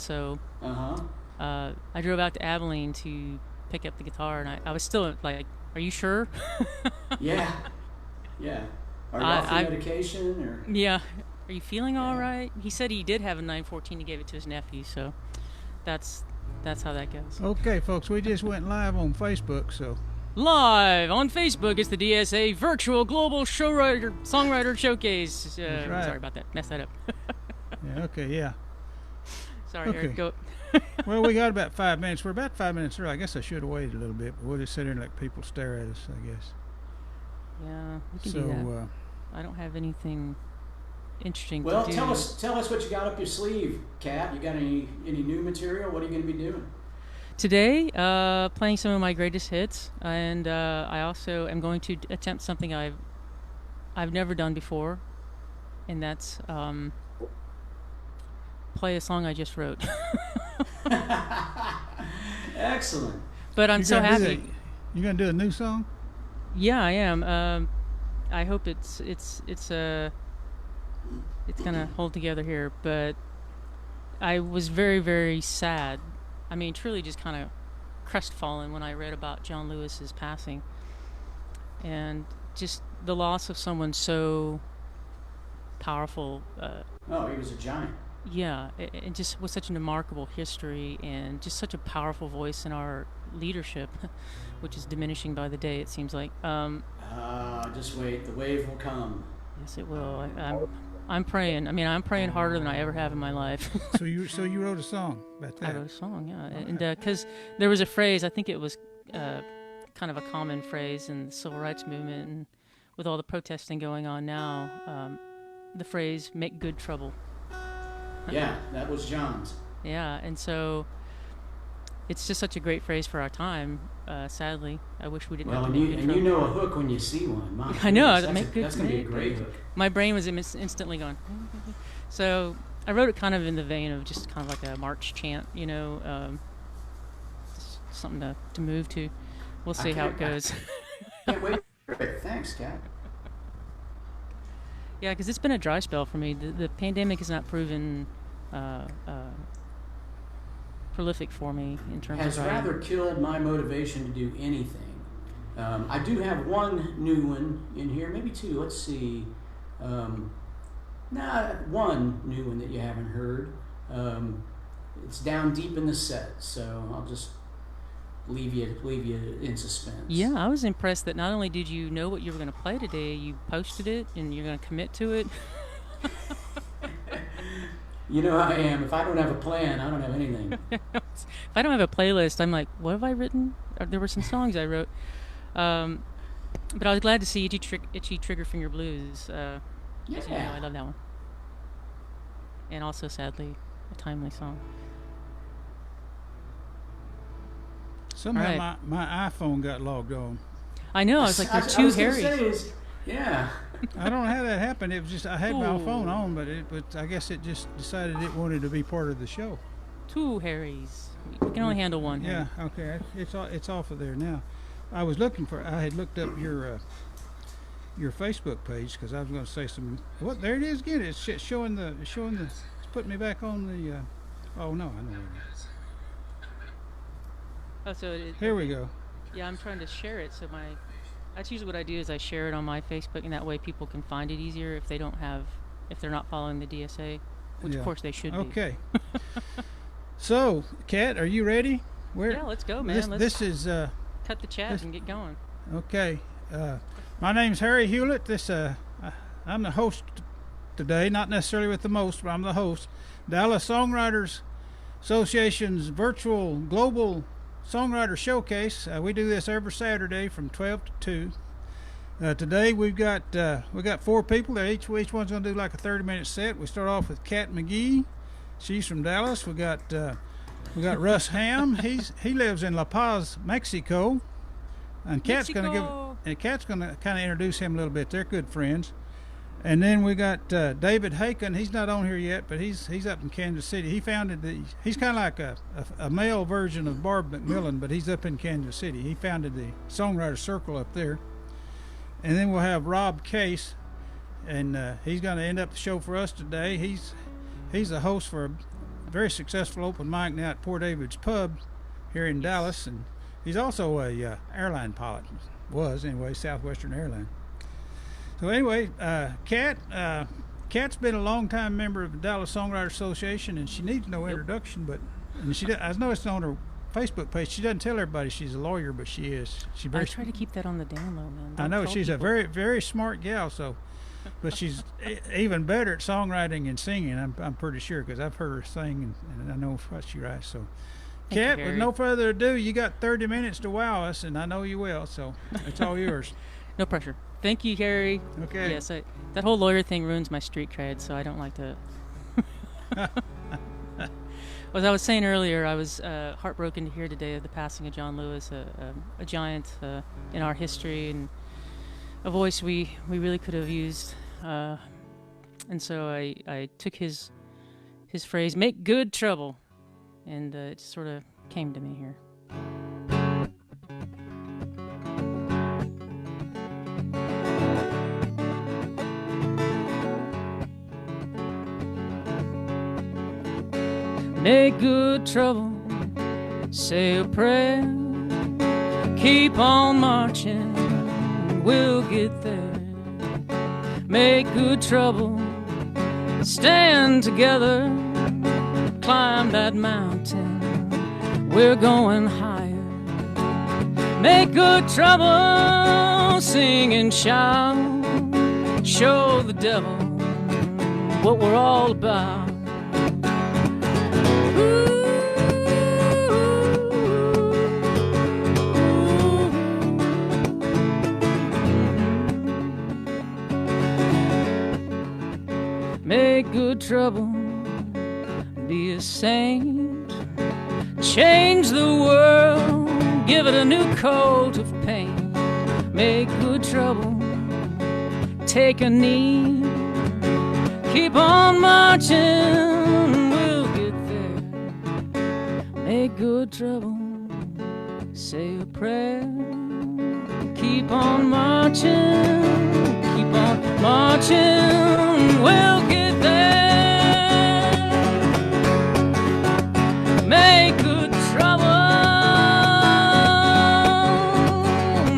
so Uh-huh. I drove out to Abilene to pick up the guitar, and I was still like, "Are you sure?" Yeah. Yeah. Are you off your medication or? Yeah. Are you feeling all Yeah. right? He said he did have a 914. He gave it to his nephew, so that's how that goes. Okay, folks, we just went live on Facebook, so. Live on Facebook, it's the DSA Virtual Global Songwriter Showcase. Right. Sorry about that. Messed that up. Yeah, okay, yeah. Sorry, Okay. Eric. Go. Well, we got about 5 minutes. We're about 5 minutes early. I guess I should have waited a little bit, but we'll just sit here and let people stare at us, I guess. Yeah, we can So, do that. I don't have anything interesting Well, to do. tell us what you got up your sleeve, Kat. You got any new material? What are you going to be doing? Today, playing some of my greatest hits, and I also am going to attempt something I've never done before, and that's play a song I just wrote. Excellent. But I'm so happy. You gonna do a new song? Yeah, I am. I hope it's gonna hold together here. But I was very, very sad. I mean, truly just kind of crestfallen when I read about John Lewis's passing, and just the loss of someone so powerful. Oh, he was a giant. Yeah, and just with such a remarkable history and just such a powerful voice in our leadership, which is diminishing by the day, it seems like. Just wait, the wave will come. Yes, it will. I'm praying. I mean, I'm praying harder than I ever have in my life. So you wrote a song about that? I wrote a song, yeah, and because there was a phrase, I think it was kind of a common phrase in the civil rights movement, and with all the protesting going on now, the phrase "make good trouble." Yeah, that was John's. Yeah, and so it's just such a great phrase for our time. Sadly, I wish we didn't. Well, have and to make good trouble. you know a hook when you see one. My I know. goodness, that's going to be a great hook. My brain was instantly gone. So I wrote it kind of in the vein of just kind of like a march chant, you know, just something to move to. We'll see how it goes. Can't wait. Thanks, Kat. Yeah, because it's been a dry spell for me. The pandemic has not proven prolific for me in terms Has of writing. rather killed my motivation to do anything. I do have one new one in here, maybe two. Let's see. One new one that you haven't heard. It's down deep in the set, so I'll just leave you in suspense. Yeah, I was impressed that not only did you know what you were going to play today, you posted it and you're going to commit to it. You know how I am. If I don't have a plan, I don't have anything. If I don't have a playlist, I'm like, what have I written? There were some songs I wrote. But I was glad to see Itchy Trigger Finger Blues. Yeah. You know, I love that one. And also, sadly, a timely song. Somehow my iPhone got logged on. I know. I was like, there's two Harrys. Yeah. I don't know how that happened. It was just I had my phone on, but I guess it just decided it wanted to be part of the show. Two Harrys. We can only handle one. Yeah. Okay. It's off of there now. I was looking for. I had looked up your Facebook page because I was going to say some. What? There it is again. It's showing the. It's putting me back on the. Oh no, I know where it is. Oh, so here we go. Yeah, I'm trying to share it. So that's usually what I do is I share it on my Facebook, and that way people can find it easier if they're not following the DSA, which of course they should be. Okay. So, Kat, are you ready? Yeah, let's go, man. This is cut the chat and get going. Okay. My name's Harry Hewlett. I'm the host today, not necessarily with the most, but I'm the host. Dallas Songwriters Association's virtual global songwriter showcase. We do this every Saturday from 12 to 2. Today we've got 4 people. Each one's going to do like a 30-minute set. We start off with Kat McGee. She's from Dallas. We got Russ Ham. He lives in La Paz, Mexico. And Kat's going to kind of introduce him a little bit. They're good friends. And then we got David Haken. He's not on here yet, but he's up in Kansas City. He's kind of like a male version of Barb McMillan, but he's up in Kansas City. He founded the Songwriter Circle up there. And then we'll have Rob Case, and he's going to end up the show for us today. He's the host for very successful open mic now at Poor David's Pub here in Dallas, and he's also a airline pilot. Was anyway, Southwestern Airline. So anyway, Kat's been a long-time member of the Dallas Songwriter Association, and she needs no introduction. But I know it's on her Facebook page. She doesn't tell everybody she's a lawyer, but she is. I try to keep that on the down low, man. I know she's a very, very smart gal. So, but she's even better at songwriting and singing. I'm pretty sure, because I've heard her sing, and I know what she writes. So, Kat, with no further ado, you got 30 minutes to wow us, and I know you will. So it's all yours. No pressure. Thank you, Harry. Okay. Yes, that whole lawyer thing ruins my street cred, so I don't like to. As I was saying earlier, I was heartbroken to hear today of the passing of John Lewis, a giant in our history, and a voice we really could have used. And so I took his phrase, "Make good trouble," and it sort of came to me here. Make good trouble, say a prayer, keep on marching, we'll get there. Make good trouble, stand together, climb that mountain, we're going higher. Make good trouble, sing and shout, show the devil what we're all about. Make good trouble, be a saint, change the world, give it a new coat of paint. Make good trouble, take a knee, keep on marching, we'll get there. Make good trouble, say a prayer, keep on marching, keep on marching, we'll get there. Make good trouble,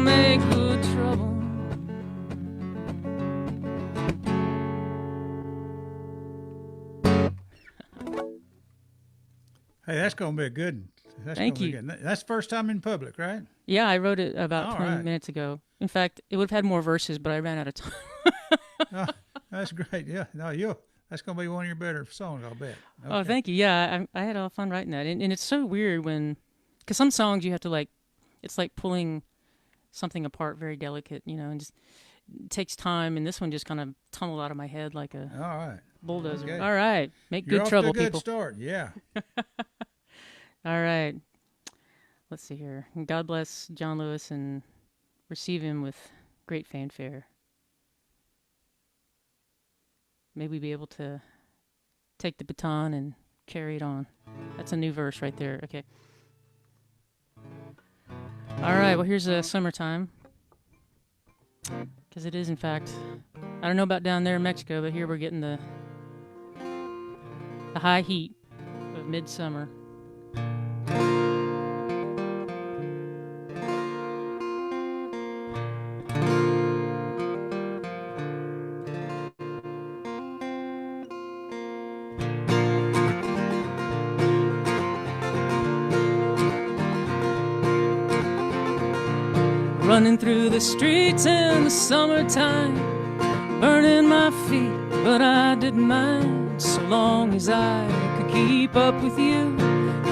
make good trouble. Hey, that's going to be a good one. Thank you. Good. That's first time in public, right? Yeah, I wrote it about All 20 right. minutes ago. In fact, it would have had more verses, but I ran out of time. Oh, that's great. Yeah, no, that's going to be one of your better songs, I'll bet. Oh, Okay. thank you. Yeah, I had a lot of fun writing that. And it's so weird because some songs you have to it's like pulling something apart, very delicate, and just it takes time. And this one just kind of tunneled out of my head like a All right. bulldozer. Okay. All right. Make You're good off trouble, to a good people. start, yeah. All right. Let's see here. God bless John Lewis and receive him with great fanfare. May we be able to take the baton and carry it on. That's a new verse right there. Okay. All right. Well, here's summertime. Because it is, in fact, I don't know about down there in Mexico, but here we're getting the high heat of midsummer. Running through the streets in the summertime, burning my feet, but I didn't mind, so long as I could keep up with you,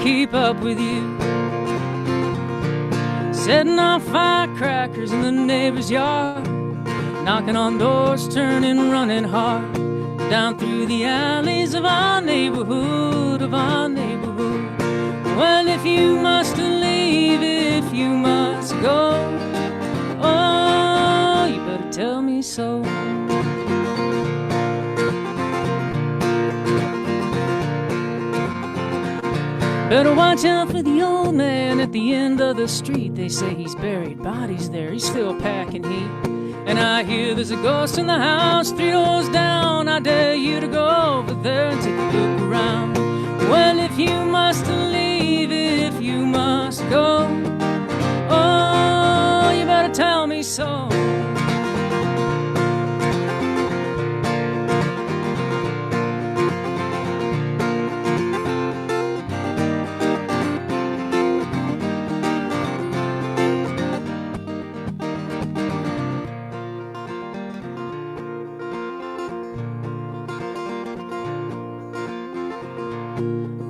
keep up with you. Setting off firecrackers in the neighbor's yard, knocking on doors, turning, running hard, down through the alleys of our neighborhood, Well, if you must leave, if you must go, oh, you better tell me so. Better watch out for the old man at the end of the street. They say he's buried bodies there, he's still packing heat. And I hear there's a ghost in the house 3 doors down. I dare you to go over there and take a look around. Well, if you must leave, if you must go, oh, you better tell me so.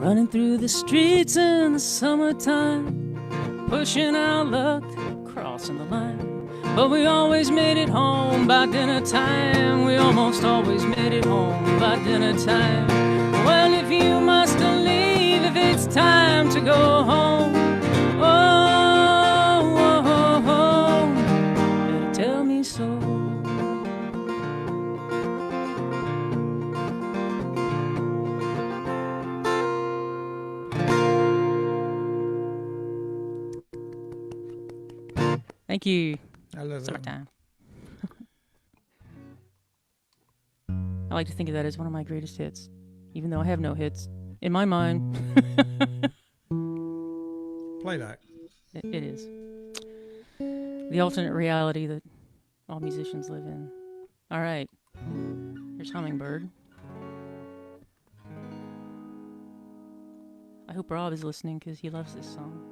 Running through the streets in the summertime, pushing our luck, crossing the line. But we always made it home by dinner time. We almost always made it home by dinner time. Well, if you must leave, if it's time to go home, oh, oh, oh, oh, better tell me so. Thank you. I love that. Summertime. I like to think of that as one of my greatest hits, even though I have no hits. In my mind, Play that. it is. The alternate reality that all musicians live in. All right. Here's Hummingbird. I hope Rob is listening because he loves this song.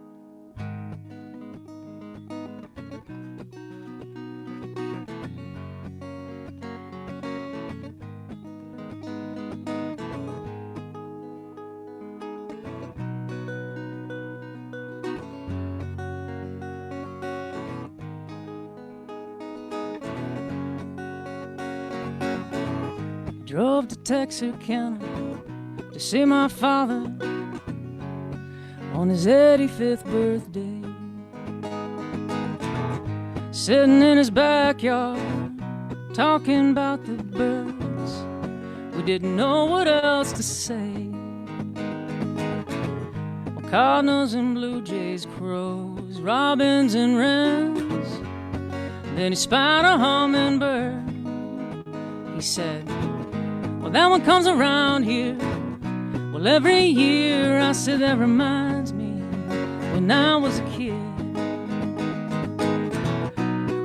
Drove to Texarkana to see my father on his 85th birthday. Sitting in his backyard, talking about the birds. We didn't know what else to say. Well, cardinals and blue jays, crows, robins and wrens. Then he spied a hummingbird. He said, well, that one comes around here. Well, every year. I said, that reminds me when I was a kid.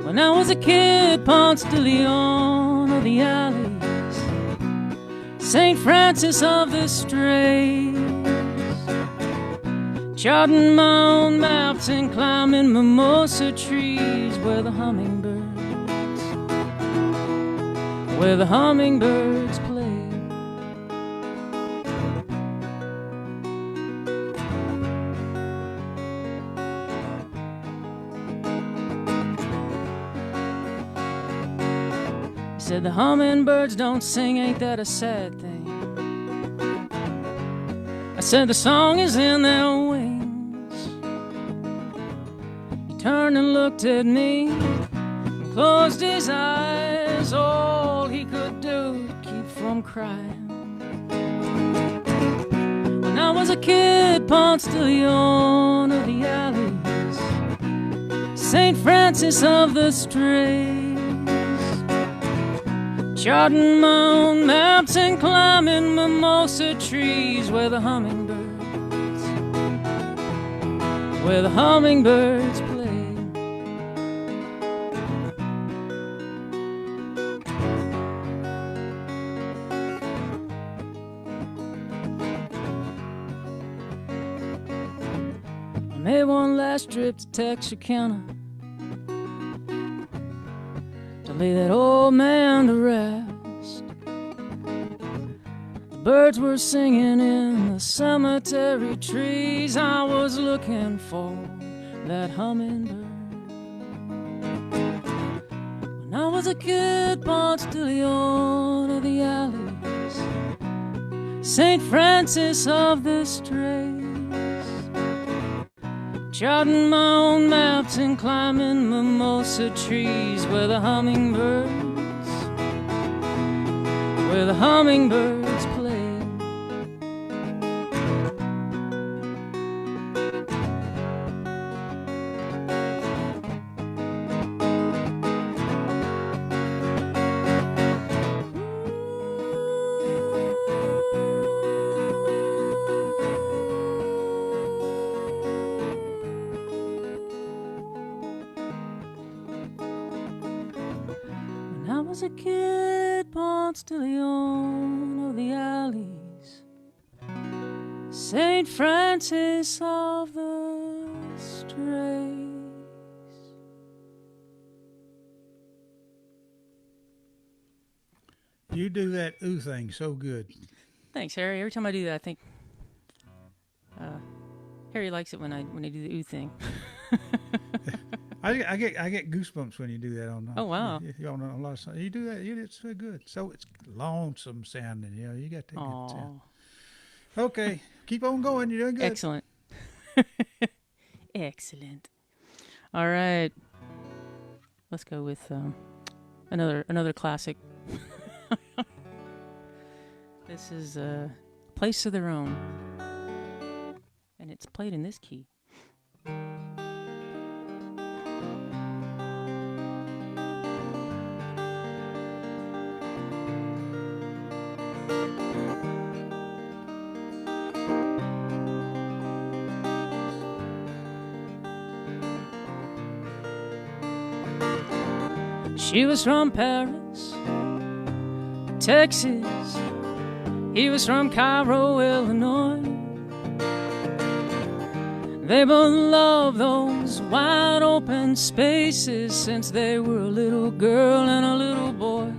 When I was a kid, Ponce de Leon of the alleys, St. Francis of the Straits, charting my own maps and climbing mimosa trees where the hummingbirds play. He said the hummingbirds don't sing, ain't that a sad thing? I said the song is in their wings. He turned and looked at me and closed his eyes. All he could do to keep from crying. When I was a kid, Ponce de Leon of the alleys, St. Francis of the Straits, charting my own maps and climbing mimosa trees where the hummingbirds play. I made one last trip to Texarkana to lay that old man to rest. The birds were singing in the cemetery trees. I was looking for that hummingbird. When I was a kid, Ponce de Leon of the alleys, St. Francis of the Straits, charting my own maps and climbing mimosa trees where the hummingbirds play. was a kid, Ponce de Leon of the alleys, Saint Francis of the Strays. You do that ooh thing so good. Thanks, Harry. Every time I do that, I think Harry likes it when I do the ooh thing. I get goosebumps when you do that on. Oh, wow. You on a lot of songs. You do that. It's so good. So it's lonesome sounding. You know, you got that good sound. Okay, keep on going. You're doing good. Excellent. Excellent. All right, let's go with another classic. This is a Place of Their Own, and it's played in this key. She was from Paris, Texas. He was from Cairo, Illinois. They both loved those wide open spaces since they were a little girl and a little boy.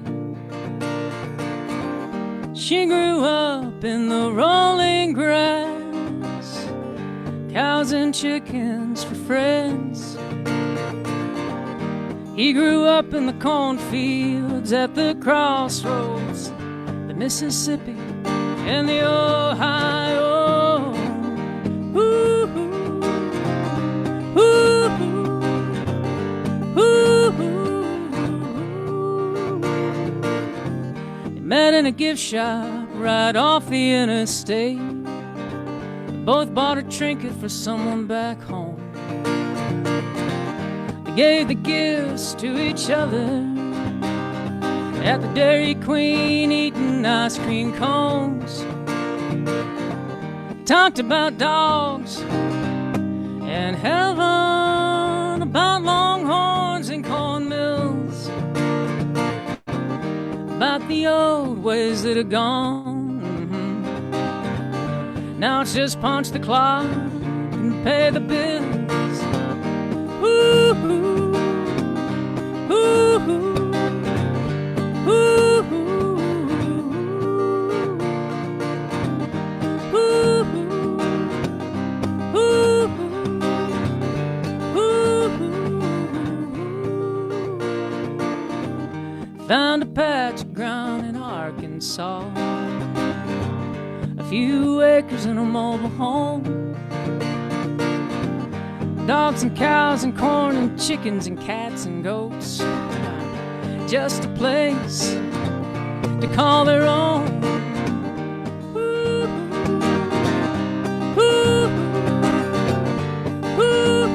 She grew up in the rolling grass, cows and chickens for friends. He grew up in the cornfields at the crossroads, the Mississippi and the Ohio. Ooh, ooh, ooh, ooh. They met in a gift shop right off the interstate. They both bought a trinket for someone back home. Gave the gifts to each other at the Dairy Queen, eating ice cream cones. Talked about dogs and heaven, about longhorns and cornmills, about the old ways that are gone. Now it's just punch the clock and pay the bills. Ooh, ooh, ooh, ooh, ooh, ooh. Found a patch of ground in Arkansas, a few acres and a mobile home. Dogs and cows and corn and chickens and cats and goats. Just a place to call their own. Ooh, ooh, ooh,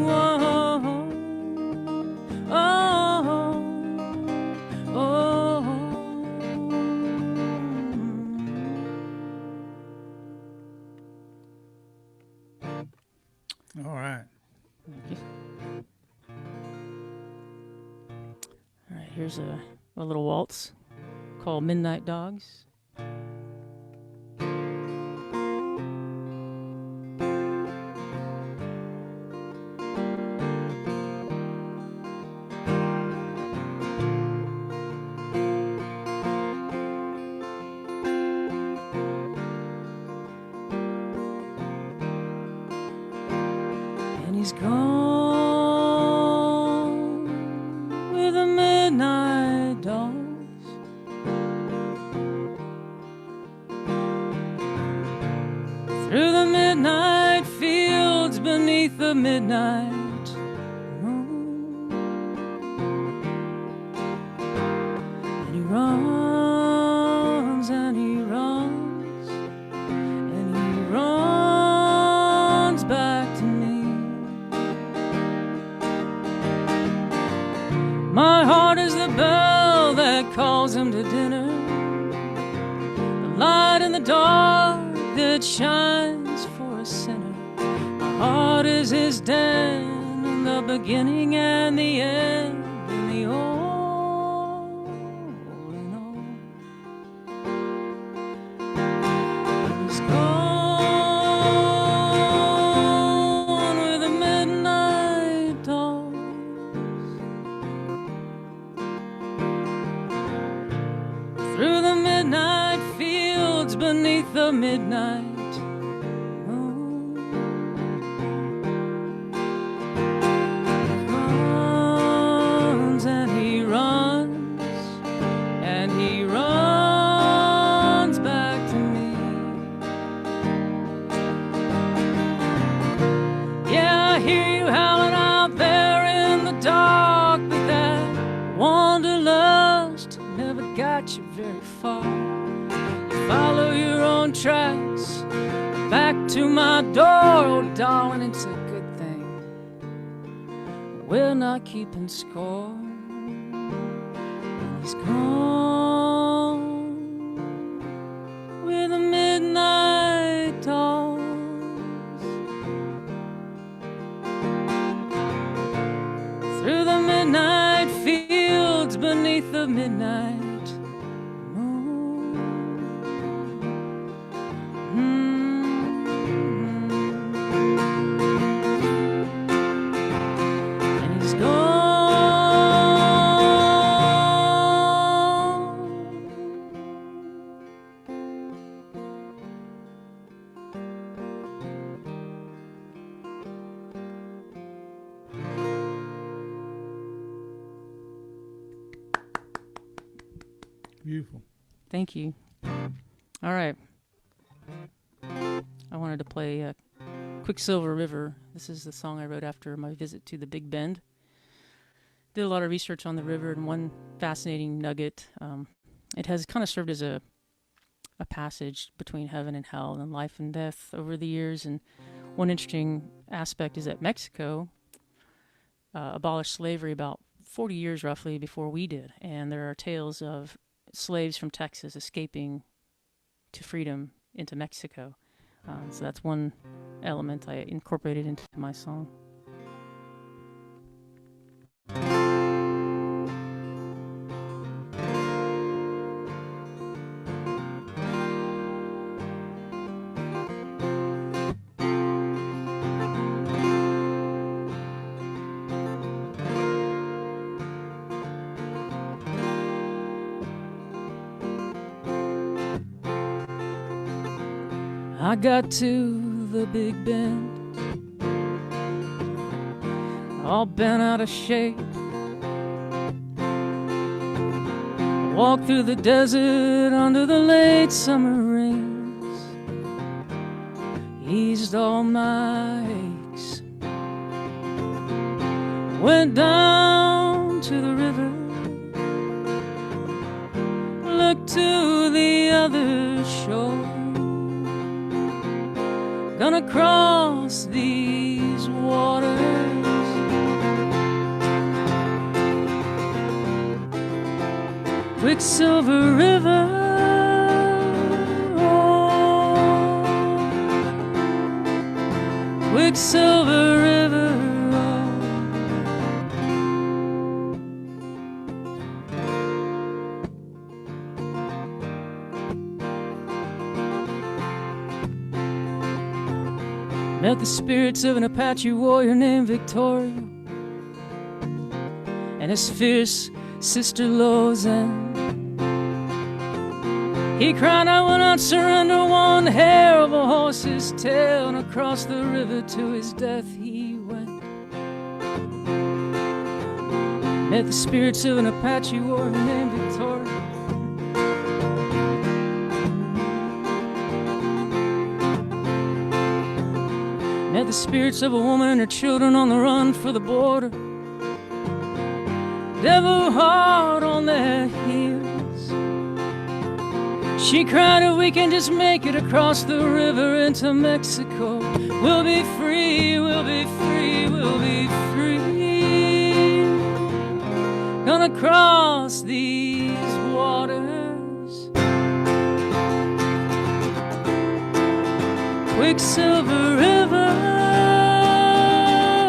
oh, oh, oh. All right. All right, here's a little waltz called Midnight Dogs. He's gone with the midnight dogs, through the midnight fields beneath the midnight moon. And he runs and he runs and he runs back to me. My heart is the bell that calls him to dinner, the light in the dark that shines for a sinner. My heart is his den, and the beginning and the end midnight moon. Runs and he runs and he runs back to me. Yeah, I hear you howling out there in the dark, but that wanderlust never got you very far. You follow your own tracks back to my door. Oh, darling, it's a good thing we're not keeping score. And he's gone with the midnight dawns, through the midnight fields beneath the midnight moon. And he's gone. Beautiful. Thank you. All right. I wanted to play Quicksilver River. This is the song I wrote after my visit to the Big Bend. Did a lot of research on the river, and one fascinating nugget. It has kind of served as a passage between heaven and hell and life and death over the years. And one interesting aspect is that Mexico abolished slavery about 40 years roughly before we did. And there are tales of slaves from Texas escaping to freedom into Mexico. So that's one element I incorporated into my song. I got to the Big Bend, all bent out of shape. Walked through the desert under the late summer rains, eased all my aches. Went down to the river, looked to the other shore. Gonna cross these waters, Quicksilver River, oh, Quicksilver River, oh. Met the spirits of an Apache warrior named Victoria and his fierce sister Lozan. He cried, I will not surrender one hair of a horse's tail, and across the river to his death he went. Met the spirits of an Apache warrior named Victoria. Met the spirits of a woman and her children on the run for the border. Devil heart on their heels. She cried, if we can just make it across the river into Mexico, we'll be free, we'll be free, we'll be free. Gonna cross these waters, Quicksilver River,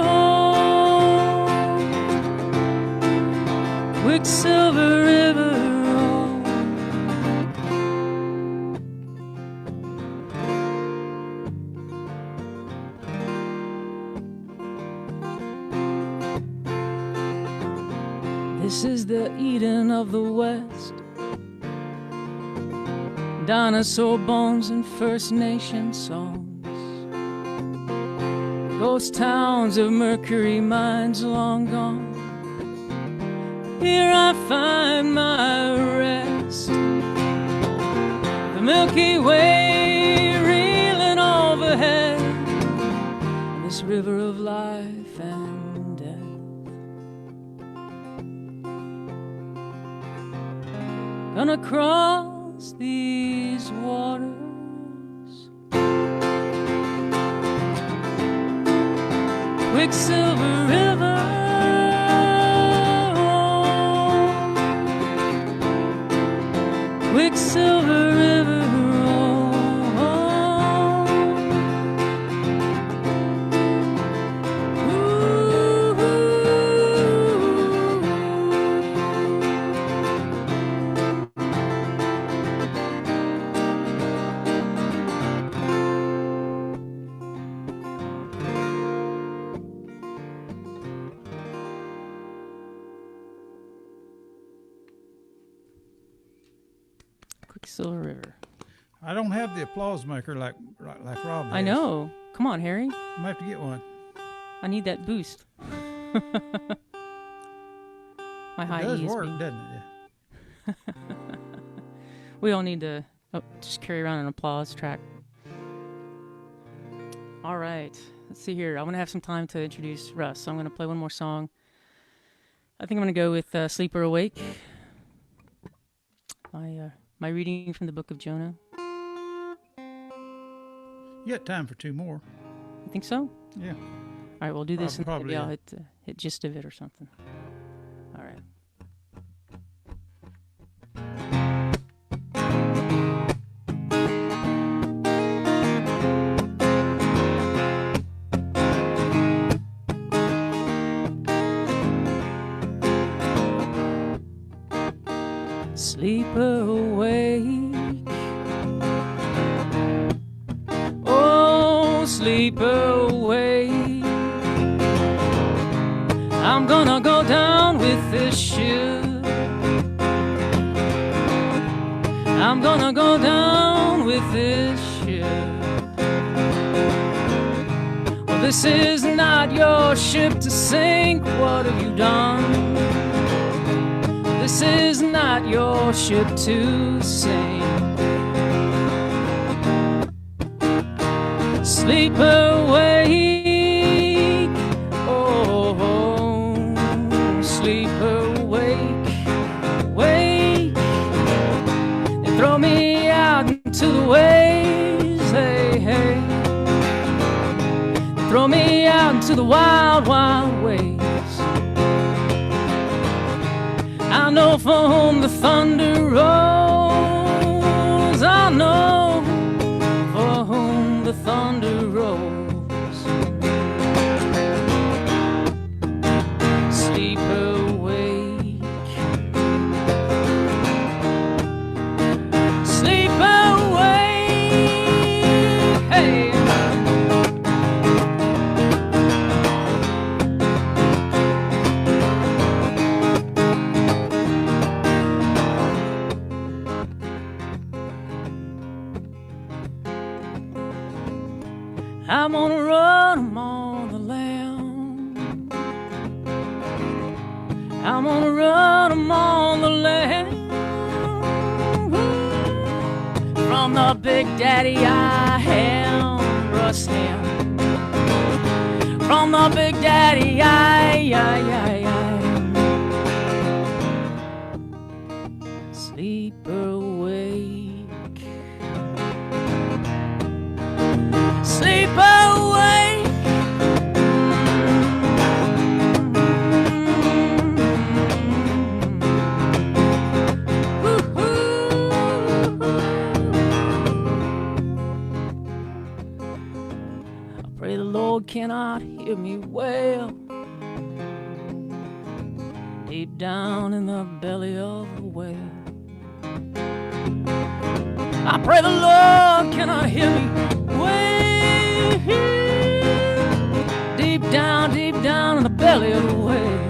oh, Quicksilver River, oh. This is the Eden of the West, dinosaur bones and First Nation songs, ghost towns of mercury mines long gone. Here I find my rest, the Milky Way reeling overhead, this river of life and death. Gonna cross these waters, Quicksilver River, Quicksilver River, Quicksilver River. I don't have the applause maker like Rob has. I know. Come on, Harry. I might have to get one. I need that boost. My high It does E is work, being- doesn't it? Yeah. We all need to just carry around an applause track. All right. Let's see here. I want to have some time to introduce Russ. So I'm going to play one more song. I think I'm going to go with Sleep or Awake. My reading from the book of Jonah. You got time for two more. You think so? Yeah. All right, we'll do this and Probably, maybe I'll yeah. hit gist of it or something. All right. Sleep awake, oh, sleep awake. I'm gonna go down with this ship. I'm gonna go down with this ship. Well, this is not your ship to sink. What have you done? This is not your ship to sink. Sleep awake, oh, sleep awake, wake, and throw me out into the waves, hey, hey. Throw me out into the wild, wild waves. I know for whom the thunder rolls. I know for whom the thunder rolls. Sleep awake, sleep awake, hey. I'm gonna run 'em on the land. I'm gonna run 'em on the land. From the big daddy I am, Russ Ham. From the big daddy I. Sleep awake, sleep awake. I pray the Lord cannot hear me wail deep down in the belly of the whale. I pray the Lord cannot hear me wail deep down in the belly of the whale.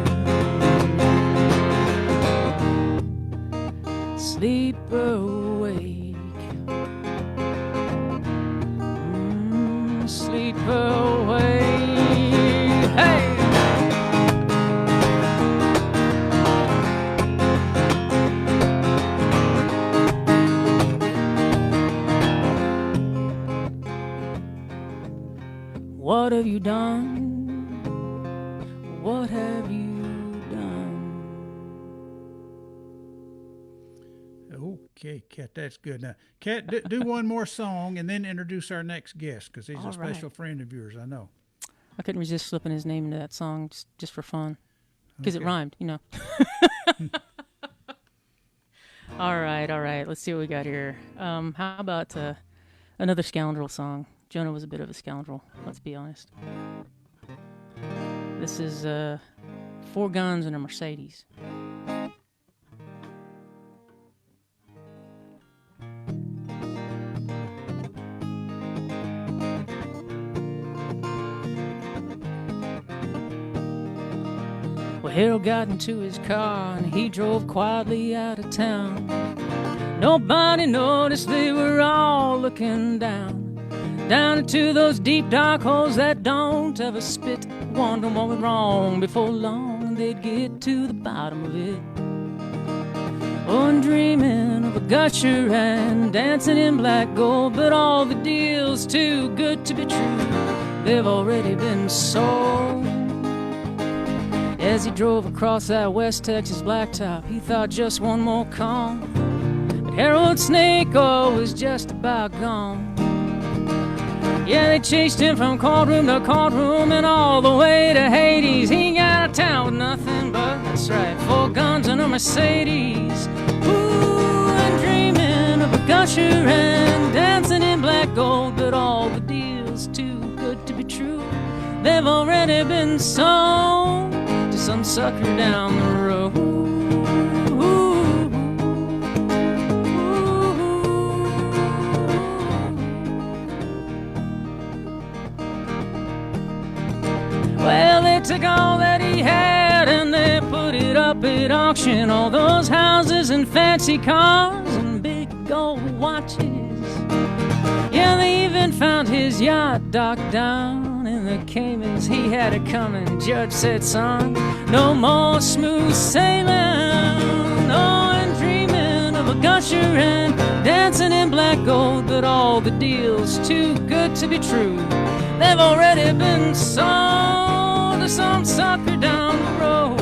Sleep awake, and sleep away. Hey! What have you done? What have you done? Okay, Kat, that's good. Now, Kat, do one more song and then introduce our next guest, because he's All a special right. friend of yours, I know. I couldn't resist slipping his name into that song just for fun, because it Okay. rhymed, you know. All right. Let's see what we got here. How about another scoundrel song? Jonah was a bit of a scoundrel, let's be honest. This is 4 Guns and a Mercedes. Well, Harold got into his car and he drove quietly out of town. Nobody noticed, they were all looking down into those deep dark holes that don't ever spit, wondering what went wrong. Before long they'd get to the bottom of it. Oh, and dreaming of a gusher and dancing in black gold, but all the deals too good to be true, they've already been sold. As he drove across that West Texas blacktop, he thought just one more call, but Harold Snake Oil was just about gone. Yeah, they chased him from courtroom to courtroom and all the way to Hades. He got out of town with nothing but, that's right, 4 guns and a Mercedes. Ooh, and dreaming of a gusher and dancing in black gold, but all the deals too good to be true, they've already been sold to some sucker down the road. Well, they took all that he had and they put it up at auction. All those houses and fancy cars and big gold watches. Yeah, they even found his yacht docked down in the Caymans. He had it coming. Judge said, son, no more smooth sailing. Oh, and dreaming of a gusher and dancing in black gold, but all the deals too good to be true, they've already been sold to some sucker down the road.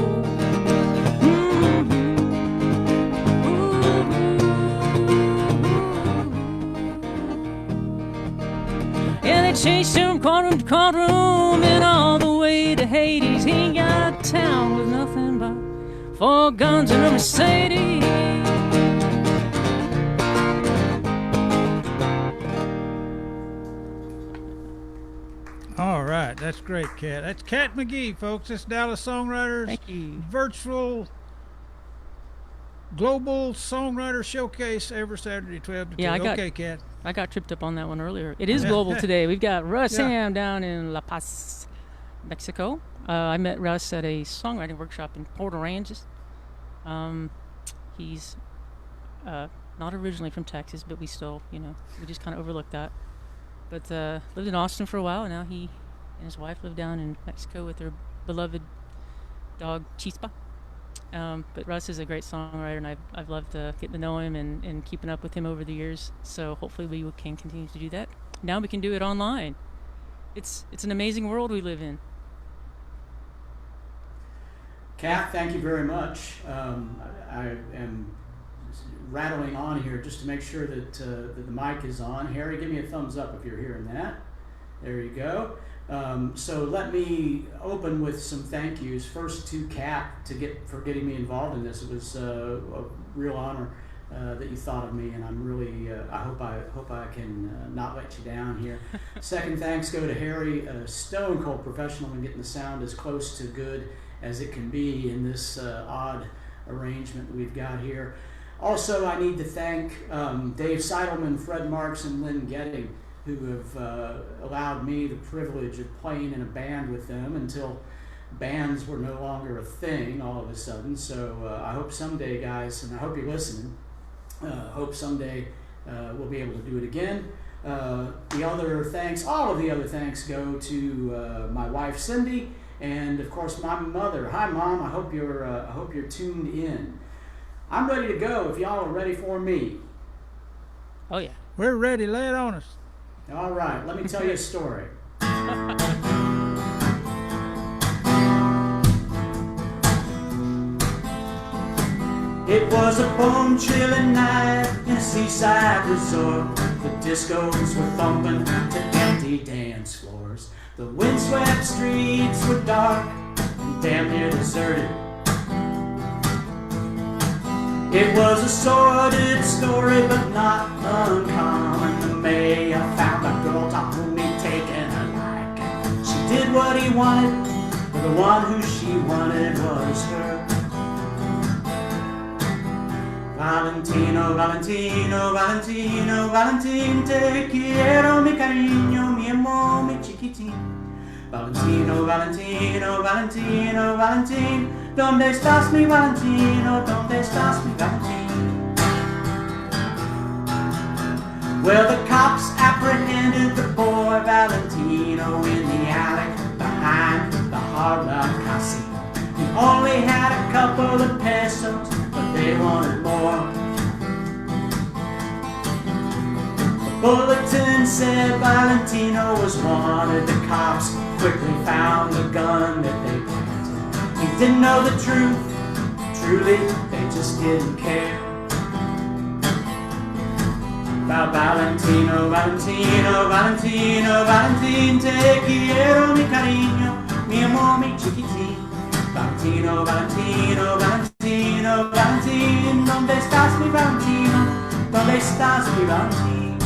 Yeah, they chased him from courtroom to courtroom and all the way to Hades. He got out of town with nothing but 4 guns and a Mercedes. All right, that's great, Kat. That's Kat McGee, folks. This Dallas Songwriters Thank you. virtual global songwriter showcase every Saturday, 12 to 2. Yeah, Okay, Kat. I got tripped up on that one earlier. It is global today. We've got Russ Yeah. Ham down in La Paz, Mexico. I met Russ at a songwriting workshop in Port Aransas. He's not originally from Texas, but we still, we just kind of overlooked that. But lived in Austin for a while, and now he and his wife live down in Mexico with their beloved dog Chispa. But Russ is a great songwriter, and I've loved getting to know him and keeping up with him over the years. So hopefully we can continue to do that. Now we can do it online. It's an amazing world we live in. Kat, thank you very much. I am rattling on here just to make sure that the mic is on. Harry, give me a thumbs up if you're hearing that. There you go. So let me open with some thank yous. First to Kat for getting me involved in this. It was a real honor that you thought of me, and I'm really I hope I can not let you down here. Second thanks go to Harry, a stone cold professional in getting the sound as close to good as it can be in this odd arrangement that we've got here. Also, I need to thank Dave Seidelman, Fred Marks, and Lynn Getting, who have allowed me the privilege of playing in a band with them until bands were no longer a thing all of a sudden. So I hope someday, guys, and I hope you're listening, hope someday we'll be able to do it again. The other thanks, all of the other thanks go to my wife Cindy, and of course my mother. Hi, Mom. I hope you're tuned in. I'm ready to go. If y'all are ready for me. Oh yeah. We're ready. Lay it on us. All right. Let me tell you a story. It was a bone-chilling night in a seaside resort. The discos were thumping to empty dance floors. The windswept streets were dark and damn near deserted. It was a sordid story, but not uncommon. The mayor found a girl to whom he'd taken a liking. She did what he wanted, but the one who she wanted was her. Valentino, Valentino, Valentino, Valentino, te quiero, mi cariño, mi amor, mi chiquitín. Valentino, Valentino, Valentino, Valentino, ¿dónde estás mi Valentino? ¿Dónde estás mi Valentino? Well, the cops apprehended the boy Valentino in the alley behind the Hard Rock Casino. He only had a couple of pesos, but they wanted more. The bulletin said Valentino was wanted. The cops quickly found the gun that they planted. He didn't know the truth, truly, they just didn't care. Valentino, Valentino, Valentino, Valentino, te quiero, mi cariño, mi amor, mi chiquitín. Valentino, Valentino, Valentino, Valentino, ¿dónde estás mi Valentino? ¿Dónde estás mi Valentino?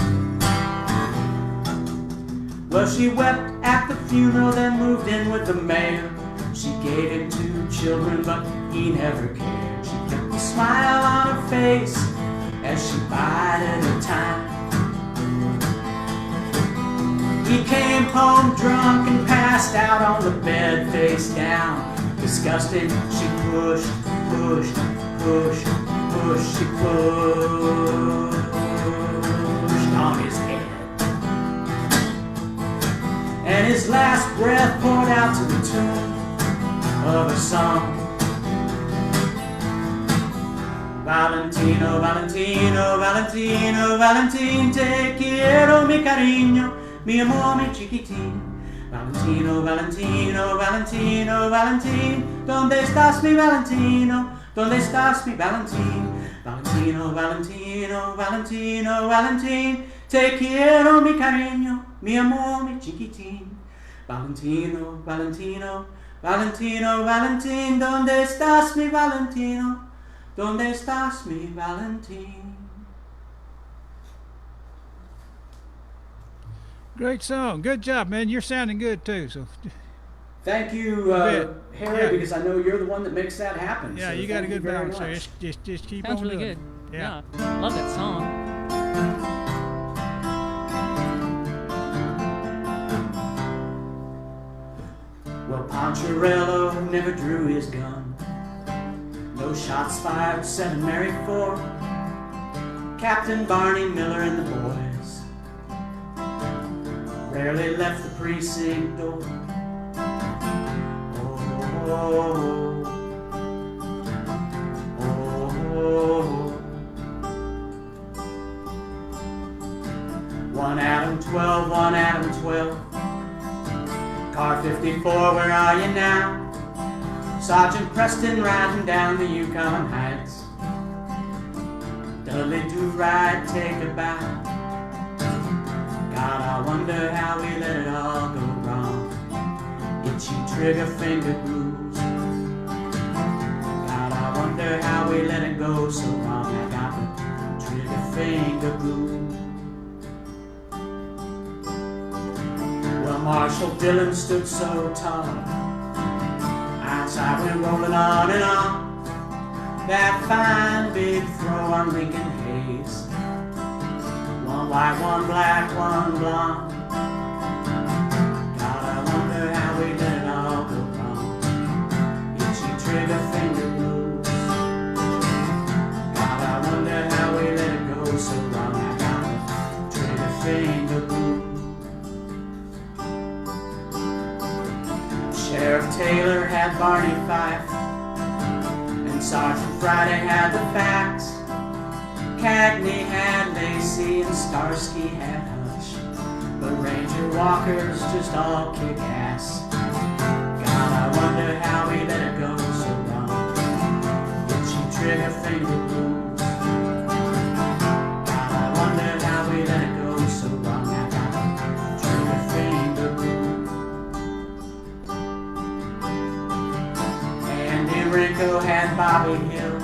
Well, she wept at the funeral, then moved in with the mayor. She gave him 2 children, but he never cared. She kept a smile on her face as she bided her time. He came home drunk and passed out on the bed face down. Disgusted, she pushed, pushed, pushed, pushed, she pushed on his head. And his last breath poured out to the tune of a song. Valentino, Valentino, Valentino, Valentino, te quiero, mi cariño, mi amor, mi chiquitín. Valentino, Valentino, Valentino, Valentino, ¿dónde estás mi Valentino? ¿Dónde estás mi Valentino? Valentino, Valentino, Valentino, Valentino, te quiero, mi cariño, mi amor, mi chiquitín. Valentino, Valentino, Valentino, Valentino, ¿dónde estás mi Valentino? ¿Dónde estás mi Valentino? Great song. Good job, man. You're sounding good too. So Thank you, Harry, Yeah. because I know you're the one that makes that happen. yeah, so you got a thank good very balance there. much. Just keep Sounds on really doing good. it. Yeah. Love that song. Well, Poncherello never drew his gun. No shots fired, 7 married 4. Captain Barney Miller and the boys rarely left the precinct door. Oh, oh, oh, oh. 1 Adam 12, 1 Adam 12. Car 54, where are you now? Sergeant Preston riding down the Yukon Heights. Dudley Do-Right, take a bow. God, I wonder how we let it all go wrong. Itchy trigger finger grooves. God, I wonder how we let it go so wrong. I got the trigger finger grooves. Well, Marshall Dillon stood so tall. Outside went rolling on and on. That fine big throw on Lincoln Hayes. 1 white, 1 black, 1 blonde. God, I wonder how we let it all go wrong. Itchy trigger finger blues. God, I wonder how we let it go so wrong. I got a trigger finger Sheriff Taylor had Barney Fife, and Sergeant Friday had the facts. Cagney had Lacey, and Starsky had Hutch, but Ranger Walker's just all kick ass. God, I wonder how we let it go so wrong. Itchy trigger finger blues. God, I wonder how we let it go so wrong. I got a trigger finger blues. Andy Rinko had Bobby Hill,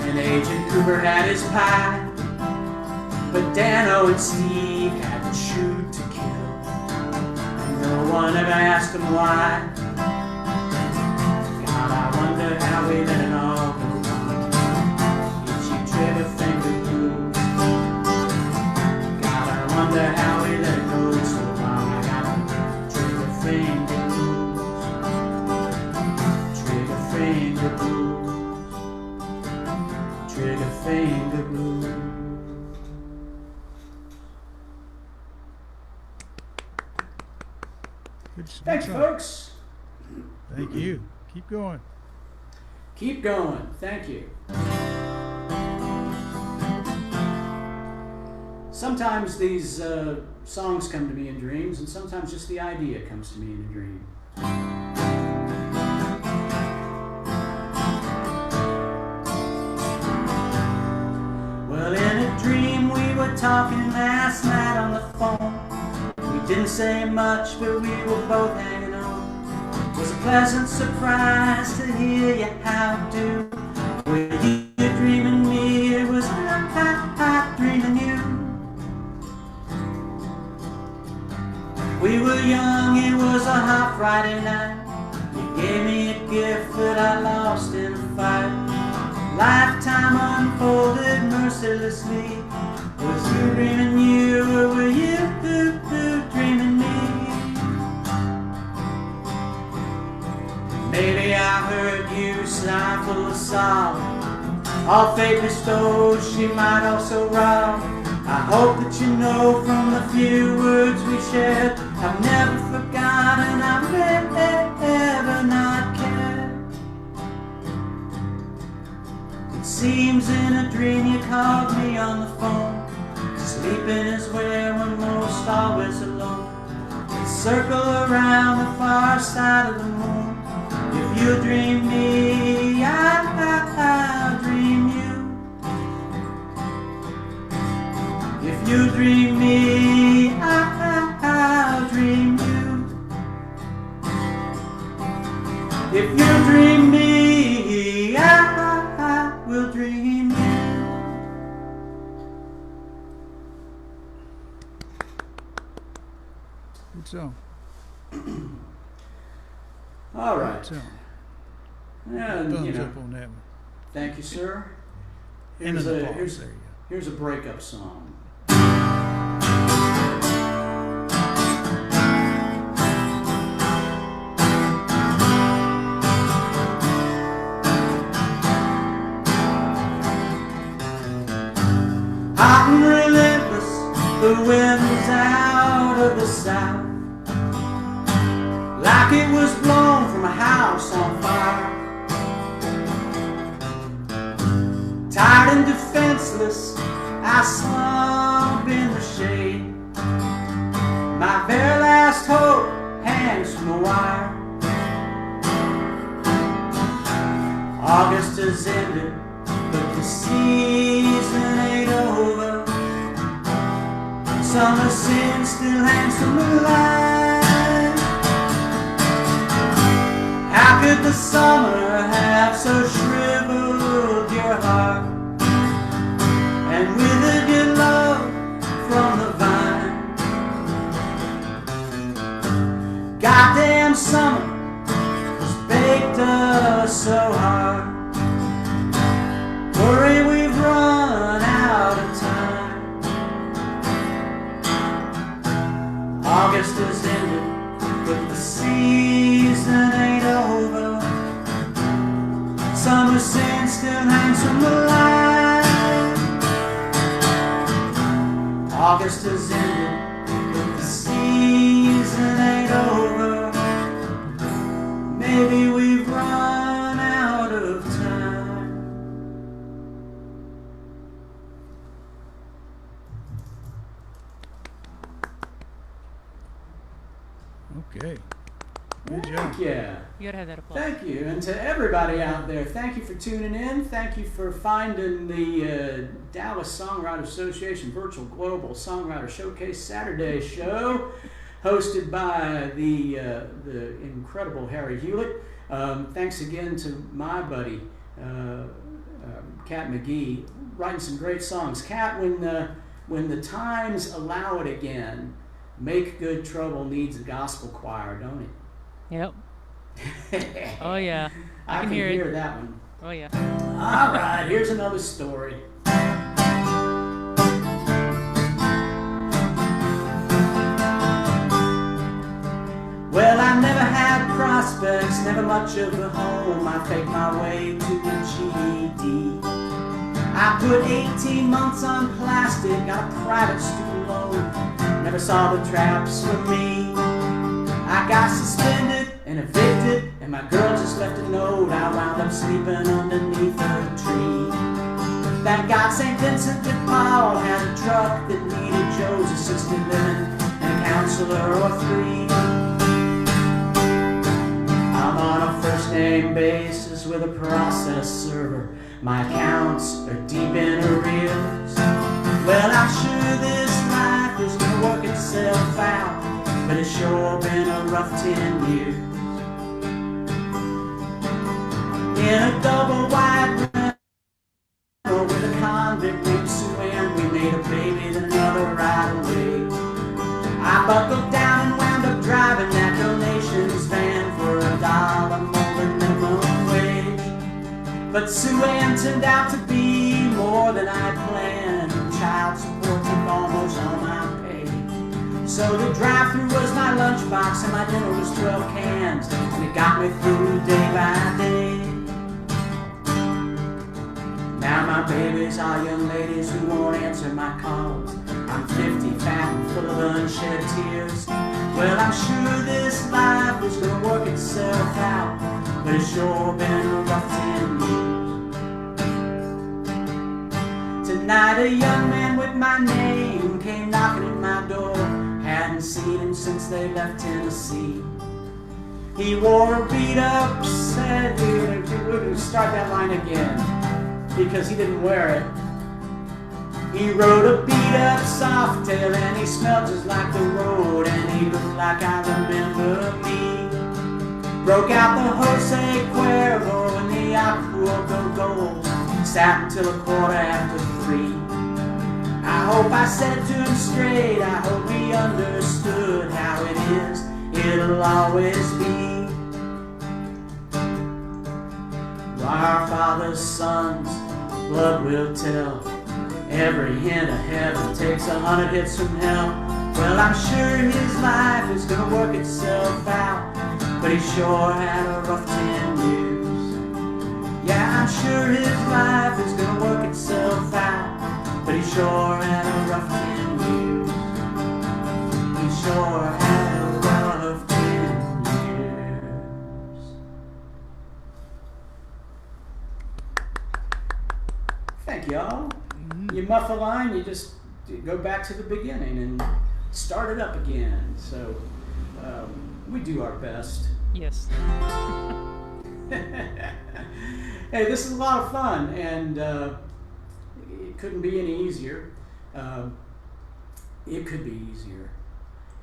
and Agent Cooper had his pie, but Dano and Steve had to shoot to kill, and no one ever asked them why. God, I wonder how we let it all go wrong. Itchy trigger finger blues. God, I wonder how we let it go so wrong. I got a trigger finger blues. Trigger finger blues. Trigger finger blues. Good Thanks, song. folks. Thank you. Keep going. Keep going. Thank you. Sometimes these songs come to me in dreams, and sometimes just the idea comes to me in a dream. Well, in a dream we were talking last night on the phone. We didn't say much, but we were both hanging on. It was a pleasant surprise to hear you how do. Were you dreaming me? It was I dreaming you. We were young, it was a hot Friday night. You gave me a gift that I lost in a fight. Lifetime unfolded mercilessly. Was you dreaming you, or were you dreaming me? Maybe I heard you sigh full of sorrow. All fate bestows, she might also rob. I hope that you know from the few words we shared, I've never forgotten, I've never not cared. It seems in a dream you called me on the phone. Sleeping is where we're most always alone. We circle around the far side of the moon. If you dream me, I'll dream you. If you dream me, I'll dream you. If you dream me, I will dream you. Good song. All right. Good song. And, you Thumbs know, up on that one. thank you, sir. And Here's an a, applause. here's, There you go. here's a breakup song. Hot and relentless, the wind was out of the south, like it was blown from a house on fire. Tired and defenseless, I slump in the shade. My very last hope hangs from a wire. August has ended, but the season ain't over. Summer sin still hangs from the line. How could the summer have so shriveled your heart, and withered your love from the vine? Goddamn summer has baked us so hard. Worry we've run out of time. August has ended, but the season ain't over. Summer sin still hangs from the line. August has ended, but the season ain't over. Okay. Good job. Thank you. You gotta have that applause. Thank you. And to everybody out there, thank you for tuning in. Thank you for finding the Dallas Songwriter Association Virtual Global Songwriter Showcase Saturday show, hosted by the incredible Harry Hewlett. Thanks again to my buddy, Kat McGee, writing some great songs. Kat, when the times allow it again, Make Good Trouble needs a gospel choir, don't it? Yep. Oh yeah. I can hear that one. Oh yeah. All right, here's another story. Well, I never had prospects, never much of a home. I faked my way to the GED. I put 18 months on plastic, got a private student loan. Never saw the traps for me. I got suspended and evicted, and my girl just left a note. I wound up sleeping underneath a tree. Thank God St. Vincent de Paul had a truck that needed Joe's assisted living and a counselor or three. I'm on a first name basis with a process server. My accounts are deep in arrears. Well, I'm sure this life is gonna work itself out, but it's sure been a rough 10 years. In a double wide rental with a convict named Sue Ann, we made a baby, then another right away. I buckled down and wound up driving that donations van for $1 more than minimum wage. But Sue Ann turned out to be more than I planned. Child support took almost all my pay. So the drive-thru was my lunchbox and my dinner was 12 cans, and it got me through day by day. Now my babies are young ladies who won't answer my calls. I'm 50, fat and full of unshed tears. Well, I'm sure this life is gonna work itself out, but it's sure been a rough 10 years. Tonight a young man with my name came knocking at my door. Hadn't seen him since they left Tennessee. He wore a beat-up set. We're gonna start that line again, because he didn't wear it. He rode a beat-up Softail and he smelled just like the road, and he looked like I remember me. Broke out the Jose Cuervo and the Acapulco Gold. Sat until 3:15. I hope I said to him straight, I hope he understood how it is, it'll always be. Our Father's sons, blood will tell. Every hint of heaven takes 100 hits from hell. Well, I'm sure his life is gonna work itself out, but he sure had a rough 10 years. Yeah, I'm sure his life is gonna work itself out, but he sure had a rough 10 years. He sure had a rough 10 years. Thank y'all. You muff a line, you just go back to the beginning and start it up again. So we do our best. Yes. Hey, this is a lot of fun, and it couldn't be any easier. It could be easier.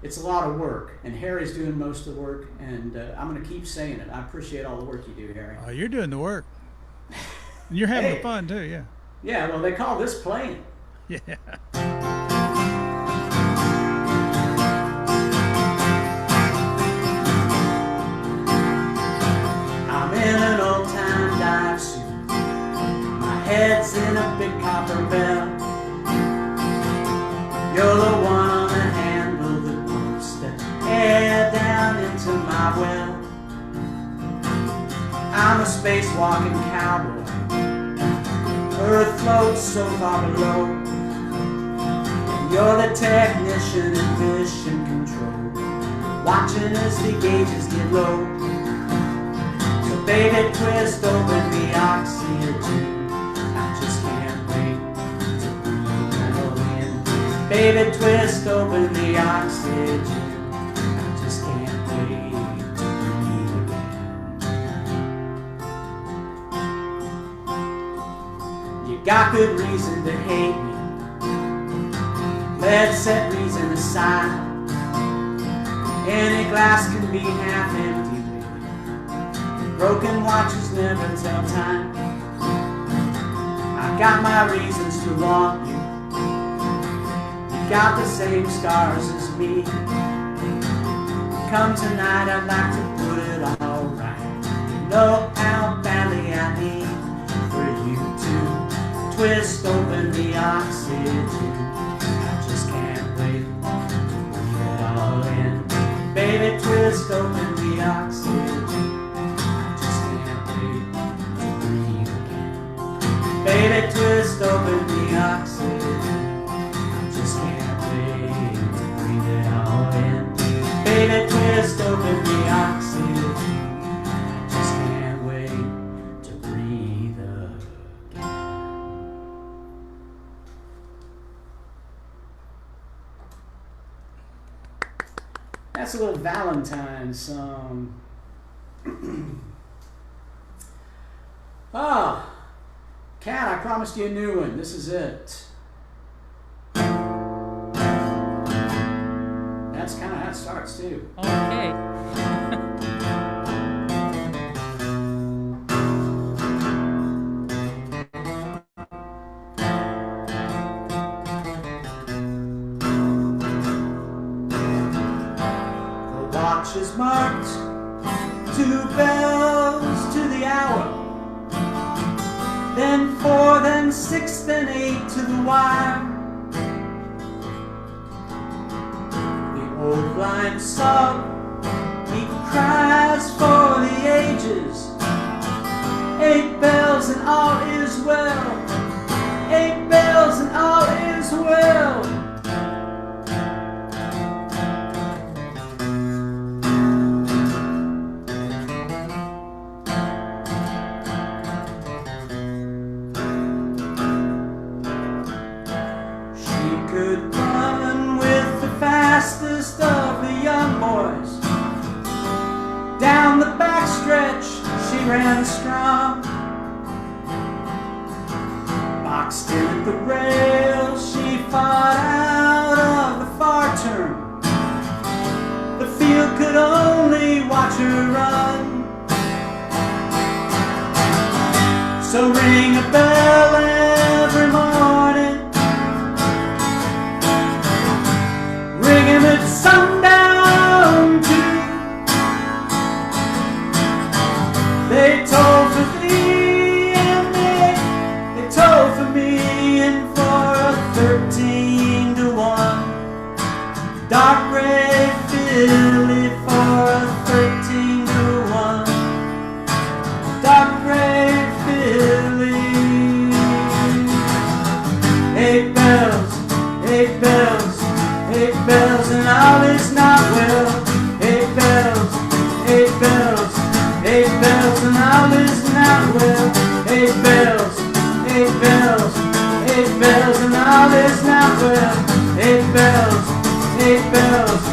It's a lot of work, and Harry's doing most of the work, and I'm going to keep saying it. I appreciate all the work you do, Harry. Oh, you're doing the work. And you're having Hey. fun too, yeah. Yeah, well, they call this playing. Yeah. I'm in an old-time dive suit. My head's in a big copper bell. You're the one on the handle that pumps the air down into my well. I'm a spacewalking cowboy. Earth floats so far below, and you're the technician in mission control, watching as the gauges get low. So baby, twist open the oxygen, I just can't wait to breathe in. Baby, twist open the oxygen, I just can't got good reason to hate me. Let's set reason aside. Any glass can be half empty, baby. Broken watches never tell time. I got my reasons to want you. You got the same scars as me. Come tonight, I'd like to put it all right. You know how badly I need for you to twist open the oxygen. I just can't wait to breathe it all in. Baby, twist open the oxygen. I just can't wait to breathe again. Baby, twist open the oxygen. I just can't wait to breathe it all in. Baby, twist open the oxygen. I just can't wait to breathe again. That's a little Valentine song. Ah, Cat, I promised you a new one. This is it. That's kind of how it starts, too. Okay. The watch is marked 2 bells to the hour, then 4, then 6, then 8 to the wire. Old blind song, he cries for the ages. 8 bells and all is well. 8 bells and all is well. She could run with the fastest of the young boys. Down the backstretch she ran strong. Boxed in at the rail, she fought out of the far turn. The field could only watch her run. So ring a bell every morning. Ring him at sundown too. They told for thee and they told for me, and for a 13 to 1 dark gray filly, for a 13 to 1 dark gray filly. 8 bells, 8 bells, 8 bells and all is not well. 8 bells, 8 bells, 8 bells and all is not well. 8 bells, 8 bells, 8 bells and all is not well. 8 bells, 8 bells,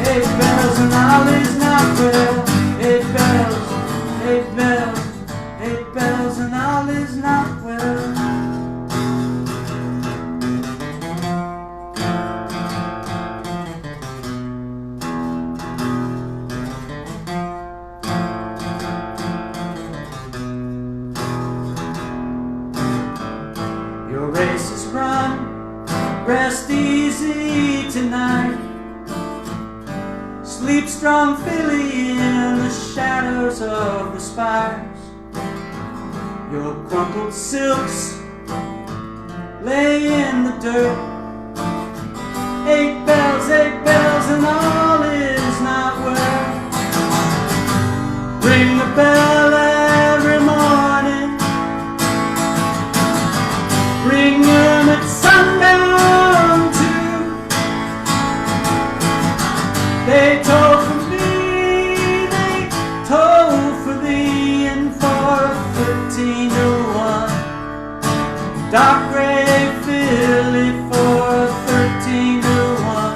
8 bells and all is not well. 8 bells, 8 bells, 8 bells and all is not well. Your race is run, rest easy tonight. Sleep strong, filly, in the shadows of the spires. Your crumpled silks lay in the dirt. 8 bells, 8 bells, and all is not well. Ring the bell every morning. Ring them at sundown too. They told for me, they told for thee, and for a 13 to 1 dark gray filly, for a 13 to 1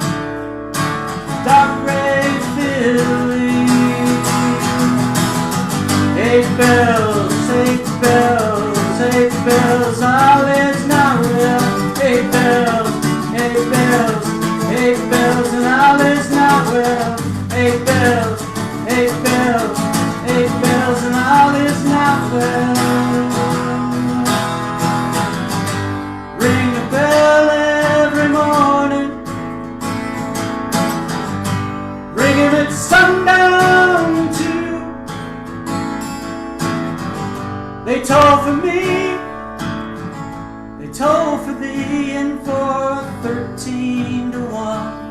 dark gray filly. 8 bells, 8 bells, 8 bells, all is 8 bells, 8 bells, 8 bells, and all is not well. Ring the bell every morning, ring it at sundown too. They toll for me, they toll for thee, and for 13 to 1.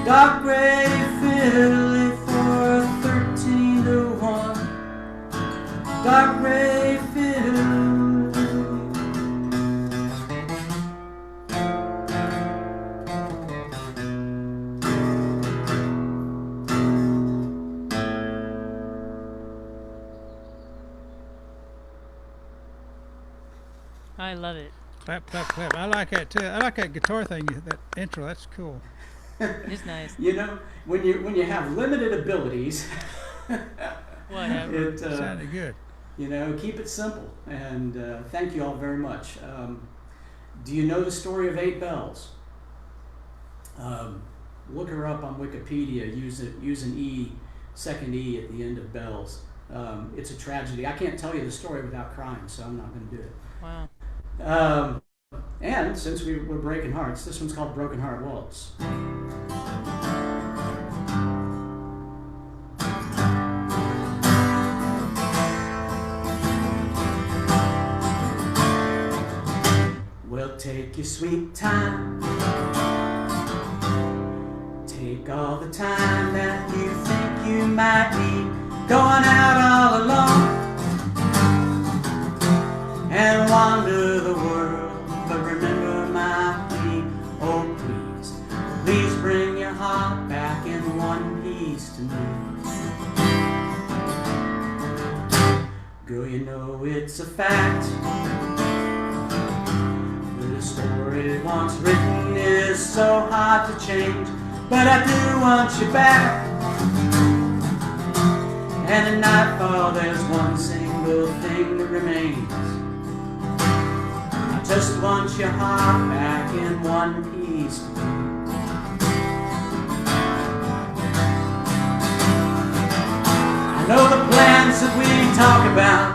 Dark gray fiddly for 13 to 1. Dark gray fiddle. I love it. Clap, clap, clap. I like that too. I like that guitar thing, that intro. That's cool. It's nice. You know, when you have limited abilities, Whatever. it Sounded good. you know, keep it simple. And thank you all very much. Do you know the story of 8 bells? Look her up on Wikipedia. Use an E, second E at the end of bells. It's a tragedy. I can't tell you the story without crying, so I'm not going to do it. Wow. And since we're breaking hearts, this one's called Broken Heart Waltz. Well, take your sweet time. Take all the time that you think you might need. Going out all alone and wander the world, but remember my plea. Oh please, please bring your heart back in one piece to me. Girl, you know it's a fact that a story once written is so hard to change, but I do want you back. And at nightfall there's one single thing that remains. I just want your heart back in one piece. I know the plans that we talk about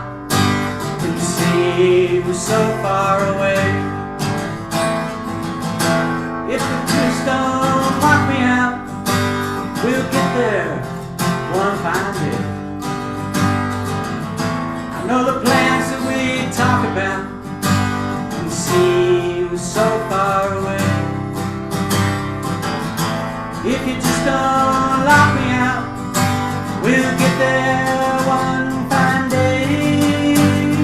can seem so far away. If the twist don't lock me out, we'll get there one fine day. I know the plans that we talk about can seem so far away. If you just don't lock me out, we'll get there one fine day.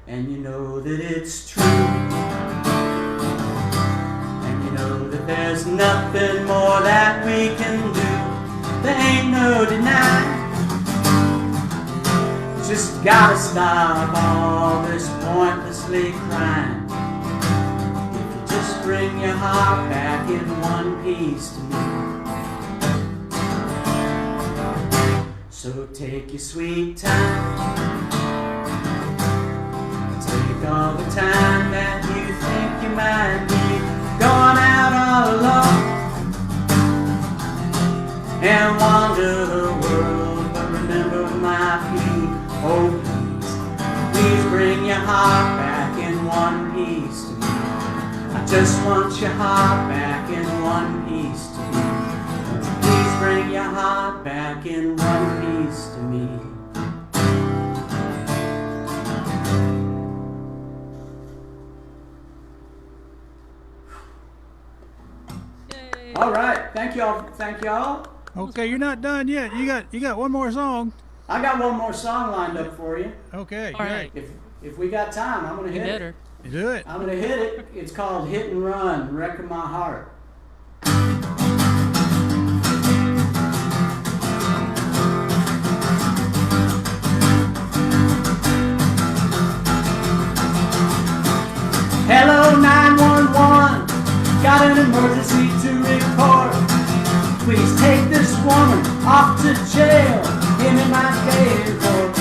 And you know that it's true, and you know that there's nothing more that we can do. There ain't no denying. Just gotta stop all this pointlessly crying. If you just bring your heart back in one piece to me. So take your sweet time. Take all the time that you think you might need. Going out all alone and wander the world, but remember my plea. Oh please, please bring your heart back in one piece to me. I just want your heart back in one piece to me. Please bring your heart back in one piece to me. Yay. All right, thank y'all. Thank y'all. Okay, you're not done yet. You got one more song. I got one more song lined up for you. Okay, All great. right. If we got time, I'm gonna You hit it. better. Do it. I'm gonna hit it. It's called Hit and Run, Wrecking My Heart. Hello 911, got an emergency to report. Please take this woman off to jail. Give me my paperwork.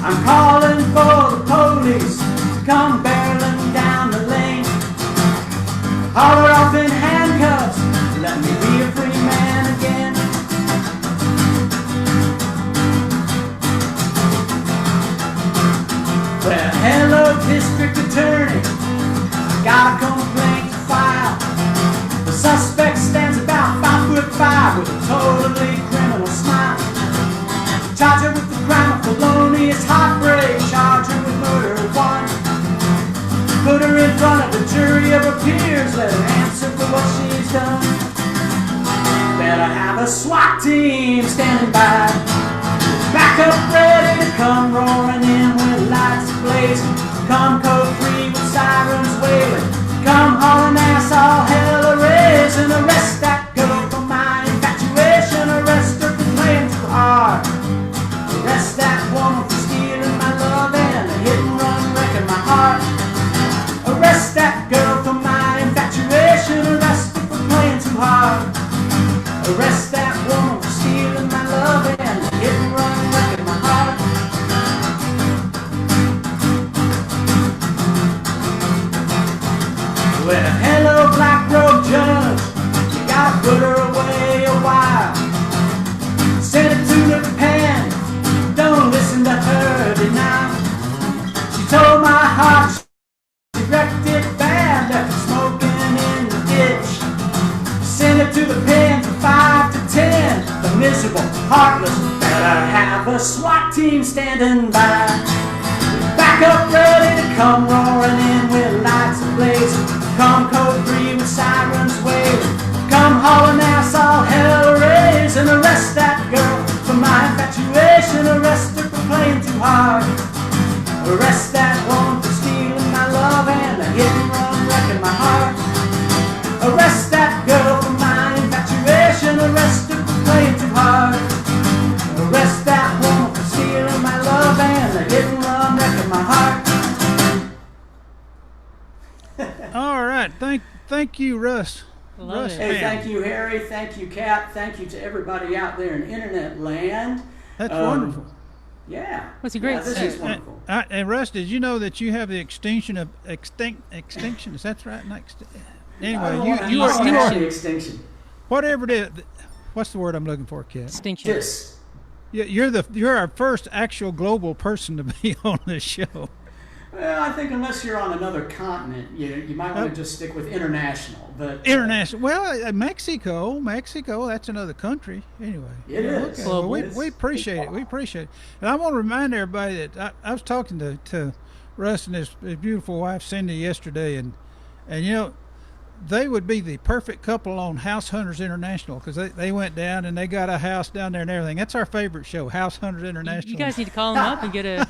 I'm calling for the police to come barreling down the lane. Haul her off in handcuffs, let me be a free man again. cop with a totally criminal smile. Charge her with the crime of felonious heartbreak. Charge her with murder one. Put her in front of a jury of her peers. Let her answer for what she's done. Better have a SWAT team standing by. Back up ready to come roaring in with lights blazing. Come code 3 with sirens wailing. Come hauling ass, all hell a raising. Arrest that girl for my infatuation. Arrest her for playing too hard. Arrest that woman for stealing my love and a hit and run wrecking my heart. Arrest that girl for my infatuation. Arrest her for playing too hard. Arrest that woman for stealing my love and a hit and run wrecking my heart. Well, hello, black robe judge. You gotta put her away a while. Send her to the pen. Don't listen to her deny. She told my heart she wrecked it bad. Left her smoking in the ditch. Send her to the pen from 5 to 10. The miserable, heartless, better have a SWAT team standing by. Back up ready to come roaring in with lights ablazing. Come code 3 with sirens wailing. Come hauling ass, all hell raising. Arrest that girl for my infatuation. Arrest her for playing too hard. Arrest that woman for stealing my love and a hit and run wrecking my heart. Arrest that girl for my infatuation. Arrest her for playing too hard. Arrest that woman for stealing my love and a hit and run wrecking my heart. All right, thank you, Russ. Love Russ, it. Hey, man. thank you, Harry. Thank you, Kat. Thank you to everybody out there in internet land. That's wonderful. Yeah. That's a great this set. is wonderful. And Russ, did you know that you have the extinction of extinction? Is that right? Anyway, you are the extinction. whatever it is. What's the word I'm looking for, Kat? Distinction. Yes. You're our first actual global person to be on this show. Well, I think unless you're on another continent, you might want to just stick with international. But International. Well, Mexico, that's another country. Anyway. It is. Okay. Well, It is. we appreciate it. We appreciate it. And I want to remind everybody that I was talking to Russ and his beautiful wife, Cindy, yesterday, and they would be the perfect couple on House Hunters International because they went down and they got a house down there and everything. That's our favorite show, House Hunters International. You guys need to call them up and get a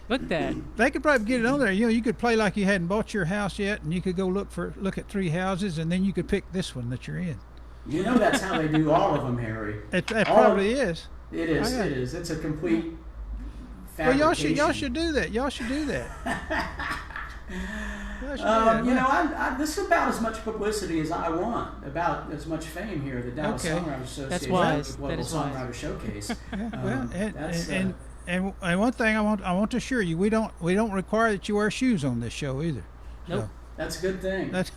book that. They could probably get it on there. You could play like you hadn't bought your house yet, and you could go look at 3 houses, and then you could pick this one that you're in. That's how they do all of them, Harry. It probably is. It is. Oh, yeah. It is. It's a complete Well, fabrication. y'all should do that. Y'all should do that. This is about as much publicity as I want, about as much fame here at the Dallas Okay. Songwriter Association. That's wise. Global That is wise. Songwriter Showcase. And one thing I want to assure you, we don't require that you wear shoes on this show either. Nope. That's a good thing. That's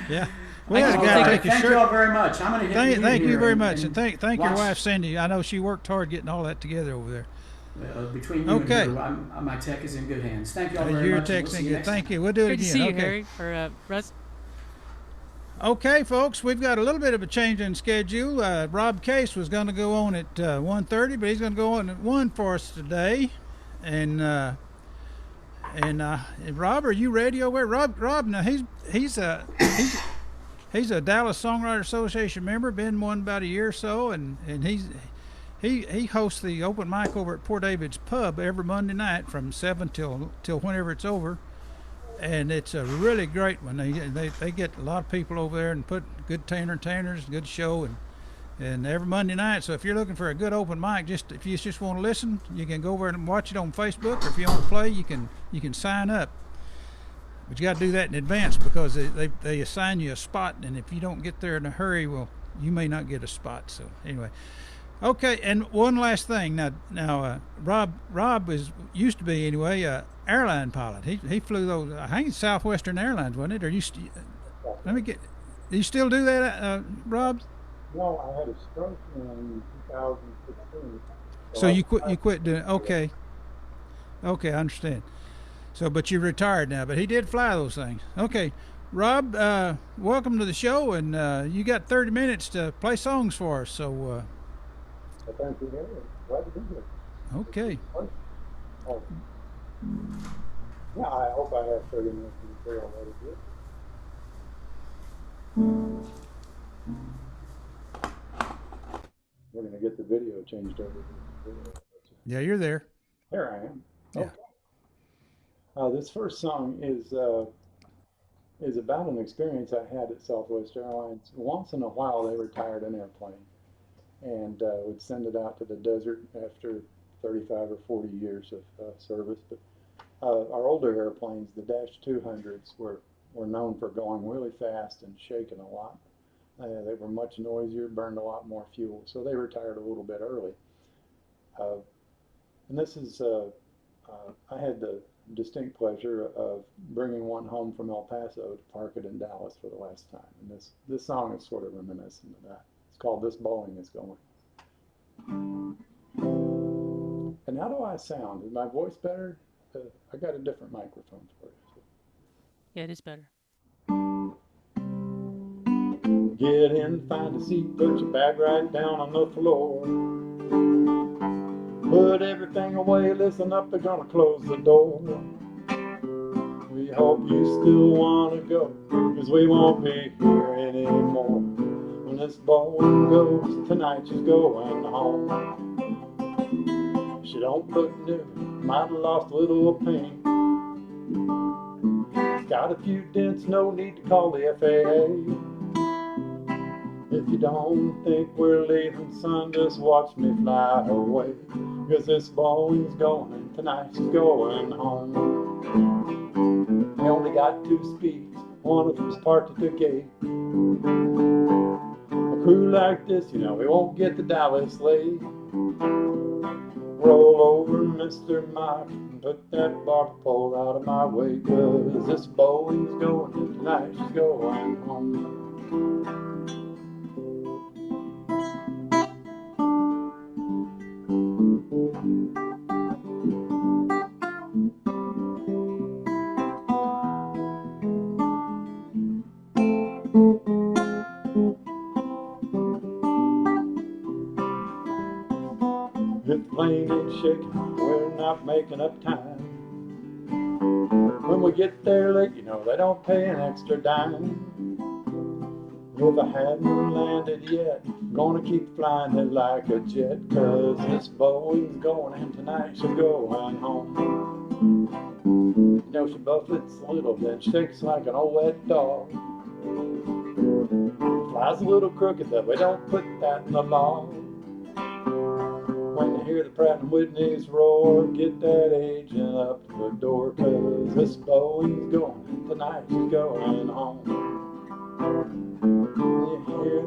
yeah. We I had a can guy take take his Thank you shirt. all very much. I'm going to hit Thank here you very much, and thank your watch- wife Cindy. I know she worked hard getting all that together over there. Between you Okay. and her, my tech is in good hands. Thank you all very You're much. and we'll see texting you it. next time. Thank you. We'll do it Good to again. see you, Okay. Harry. Or Russ. Okay, folks, we've got a little bit of a change in schedule. Rob Case was going to go on at 1:30, but he's going to go on at 1 for us today. And Rob, are you ready over there? Rob, now he's a Dallas Songwriter Association member, been one about a year or so, and he hosts the open mic over at Poor David's Pub every Monday night from 7 till whenever it's over. And it's a really great one. They get a lot of people over there and put good entertainers, good show, and every Monday night. So if you're looking for a good open mic, if you just want to listen, you can go over and watch it on Facebook. Or if you want to play, you can sign up. But you got to do that in advance because they assign you a spot, and if you don't get there in a hurry, well, you may not get a spot. So anyway. Okay, and one last thing. Now, Rob used to be anyway airline pilot. He flew those. I think it's Southwestern Airlines, wasn't it? Or let me get. Do you still do that, Rob? No, I had a stroke in 2016. So you quit doing. Okay, I understand. So, but you retired now. But he did fly those things. Okay. Rob, welcome to the show, and you got 30 minutes to play songs for us. So, Well, thank you, Harry. Glad to be here. okay. Oh, yeah, I hope I have 30 minutes to say all that is good. We're going to get the video changed over to the video. Yeah, you're there. Here I am. Yeah. Okay. This first song is about an experience I had at Southwest Airlines. Once in a while, they retired an airplane and would send it out to the desert after 35 or 40 years of service. But our older airplanes, the Dash 200s, were known for going really fast and shaking a lot. They were much noisier, burned a lot more fuel, so they retired a little bit early. And this is, I had the distinct pleasure of bringing one home from El Paso to park it in Dallas for the last time. And this song is sort of reminiscent of that. It's called This Boeing Is Going. And how do I sound? Is my voice better? I got a different microphone for it. Yeah, it is better. Get in, find a seat, put your bag right down on the floor. Put everything away, listen up, they're gonna close the door. We hope you still wanna go, cause we won't be here anymore. When this Boeing goes, tonight she's going home. She don't look new, might have lost a little paint. Got a few dents, no need to call the FAA. If you don't think we're leaving, son, just watch me fly away. Cause this Boeing's going, tonight she's going home. They only got 2 speeds, one of them's parked at the gate. A crew like this, you know, we won't get to Dallas late. Roll over, Mr. Mike, and put that bark pole out of my way. Cause this Boeing's going, tonight she's going home. If the plane ain't shaking, we're not making up time. When we get there late, you know, they don't pay an extra dime. If I hadn't landed yet, gonna keep flying it like a jet. Cause this Boeing's going and tonight she's going home. You know, she buffets a little, then shakes like an old wet dog. Flies a little crooked, but we don't put that in the law. When you hear the Pratt & Whitney's roar, get that agent up to the door. Cause this Boeing's going, tonight she's going home. You hear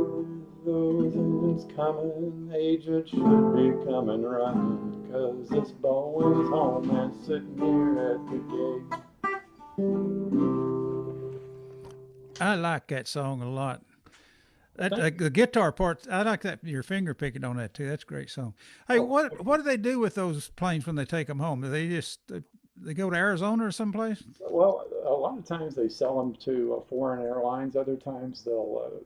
those engines coming, agent should be coming running. Cause this Boeing's home and sitting here at the gate. I like that song a lot. The guitar part, I like that. Your finger picking on that too. That's a great song. Hey, what do they do with those planes when they take them home? Do they just they go to Arizona or someplace? Well, a lot of times they sell them to foreign airlines. Other times they'll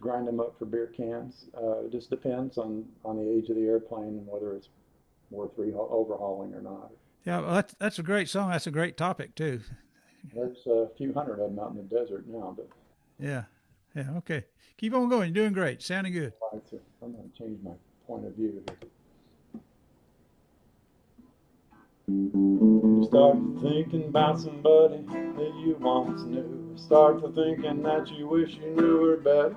grind them up for beer cans. It just depends on the age of the airplane and whether it's worth overhauling or not. Yeah, well, that's a great song. That's a great topic too. There's a few hundred of them out in the desert now. But yeah, okay. Keep on going. You're doing great. Sounding good. I'm going to change my point of view here. You start thinking about somebody that you once knew. Start to thinking that you wish you knew her better.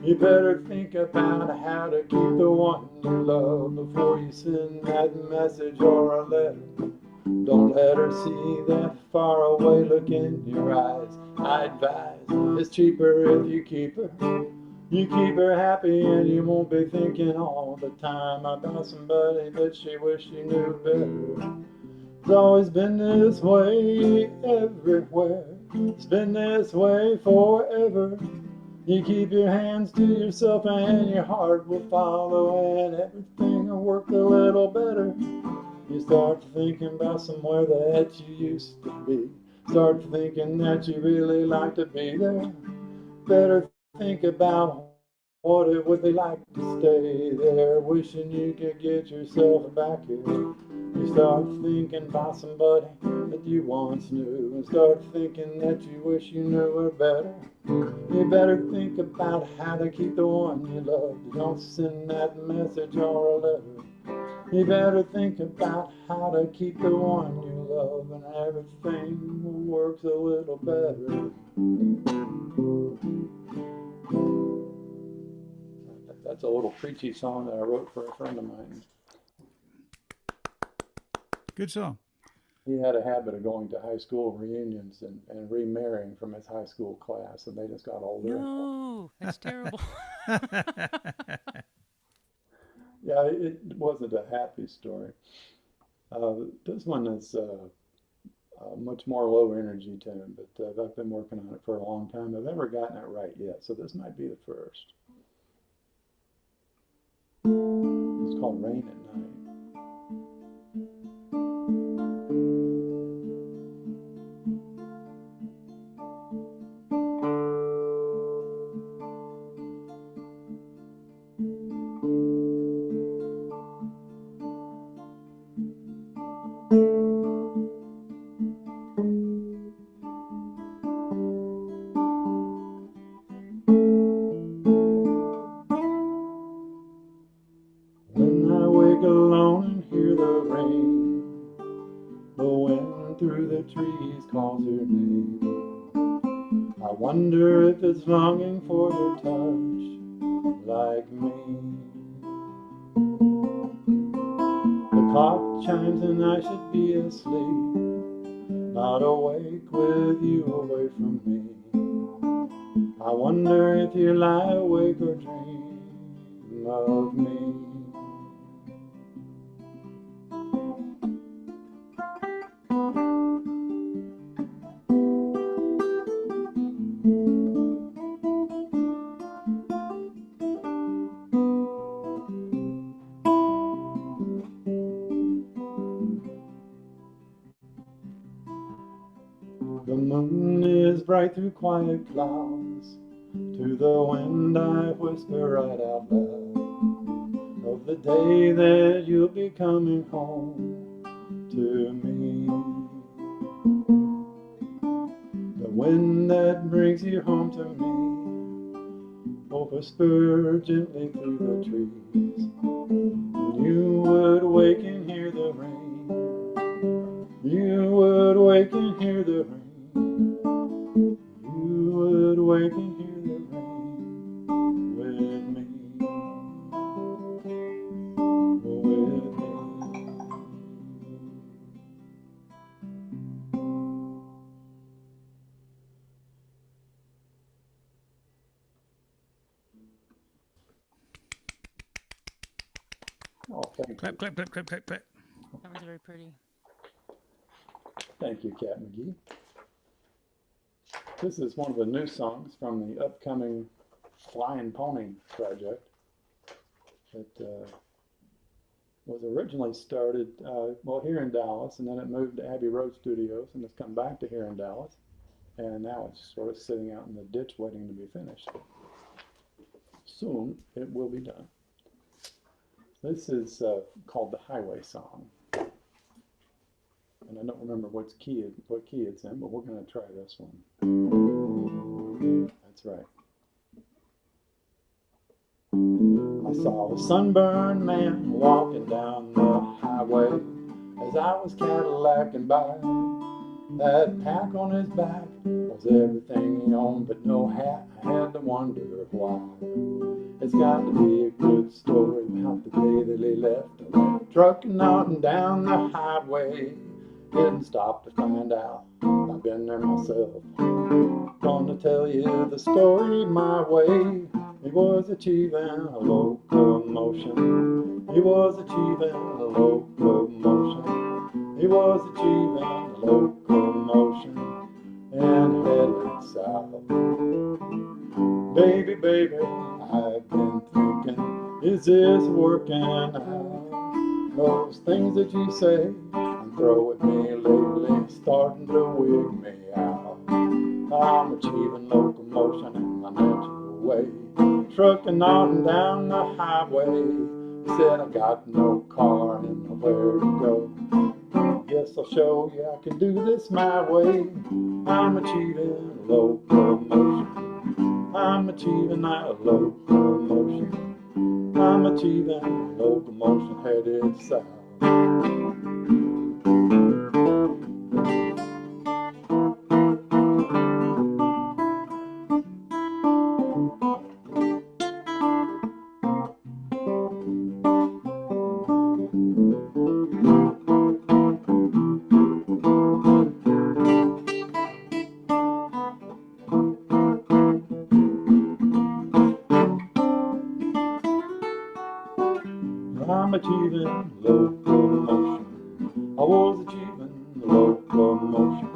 You better think about how to keep the one you love before you send that message or a letter. Don't let her see that faraway look in your eyes. I advise it's cheaper if you keep her. You keep her happy and you won't be thinking all the time about somebody that she wished she knew better. It's always been this way everywhere. It's been this way forever. You keep your hands to yourself and your heart will follow and everything will work a little better. You start thinking about somewhere that you used to be. Start thinking that you really like to be there. Better think about what it would be like to stay there. Wishing you could get yourself back here. You start thinking about somebody that you once knew, and start thinking that you wish you knew her better. You better think about how to keep the one you love. Don't send that message or a letter. You better think about how to keep the one you love, and everything works a little better. That's a little preachy song that I wrote for a friend of mine. Good song. He had a habit of going to high school reunions and remarrying from his high school class, and they just got older. No, that's terrible. Yeah, it wasn't a happy story. This one is much more low energy tune, but I've been working on it for a long time. I've never gotten it right yet, so this might be the first. It's called Rain at Night. When I wake alone and hear the rain, the wind through the trees calls your name. I wonder if it's longing for your touch, like me. The clock chimes and I should be asleep, not awake with you away from me. I wonder if you lie awake or dream of me. The moon is bright through quiet clouds. To the wind I whisper right out loud of the day that you'll be coming home to me. The wind that brings you home to me will whisper gently through the trees, and you would wake and hear the rain. You would wake and hear the rain. You would wake and hear the rain with me. With me. Oh, thank you. Clap, clap, clap, clap, clap, clap. That was very pretty. Thank you, Cat McGee. This is one of the new songs from the upcoming Flying Pony project that was originally started, well, here in Dallas, and then it moved to Abbey Road Studios, and it's come back to here in Dallas, and now it's sort of sitting out in the ditch waiting to be finished. Soon it will be done. This is called the Highway Song. And I don't remember what key it's in, but we're going to try this one. That's right. I saw a sunburned man walking down the highway as I was Cadillacing by. That pack on his back was everything he owned, but no hat. I had to wonder why. It's got to be a good story about the day that he left. I went trucking on down the highway. Didn't stop to find out, I've been there myself. Gonna tell you the story my way. He was achieving a locomotion. He was achieving a locomotion. He was achieving a locomotion and headed south. Baby, baby, I've been thinking, is this working out? Those things that you say and throw at me lately starting to wig me my natural way. Trucking on down the highway. He said, I got no car and nowhere to go. Guess I'll show you I can do this my way. I'm achieving locomotion. I'm achieving that locomotion. I'm achieving locomotion headed south. I'm achieving locomotion. I was achieving locomotion.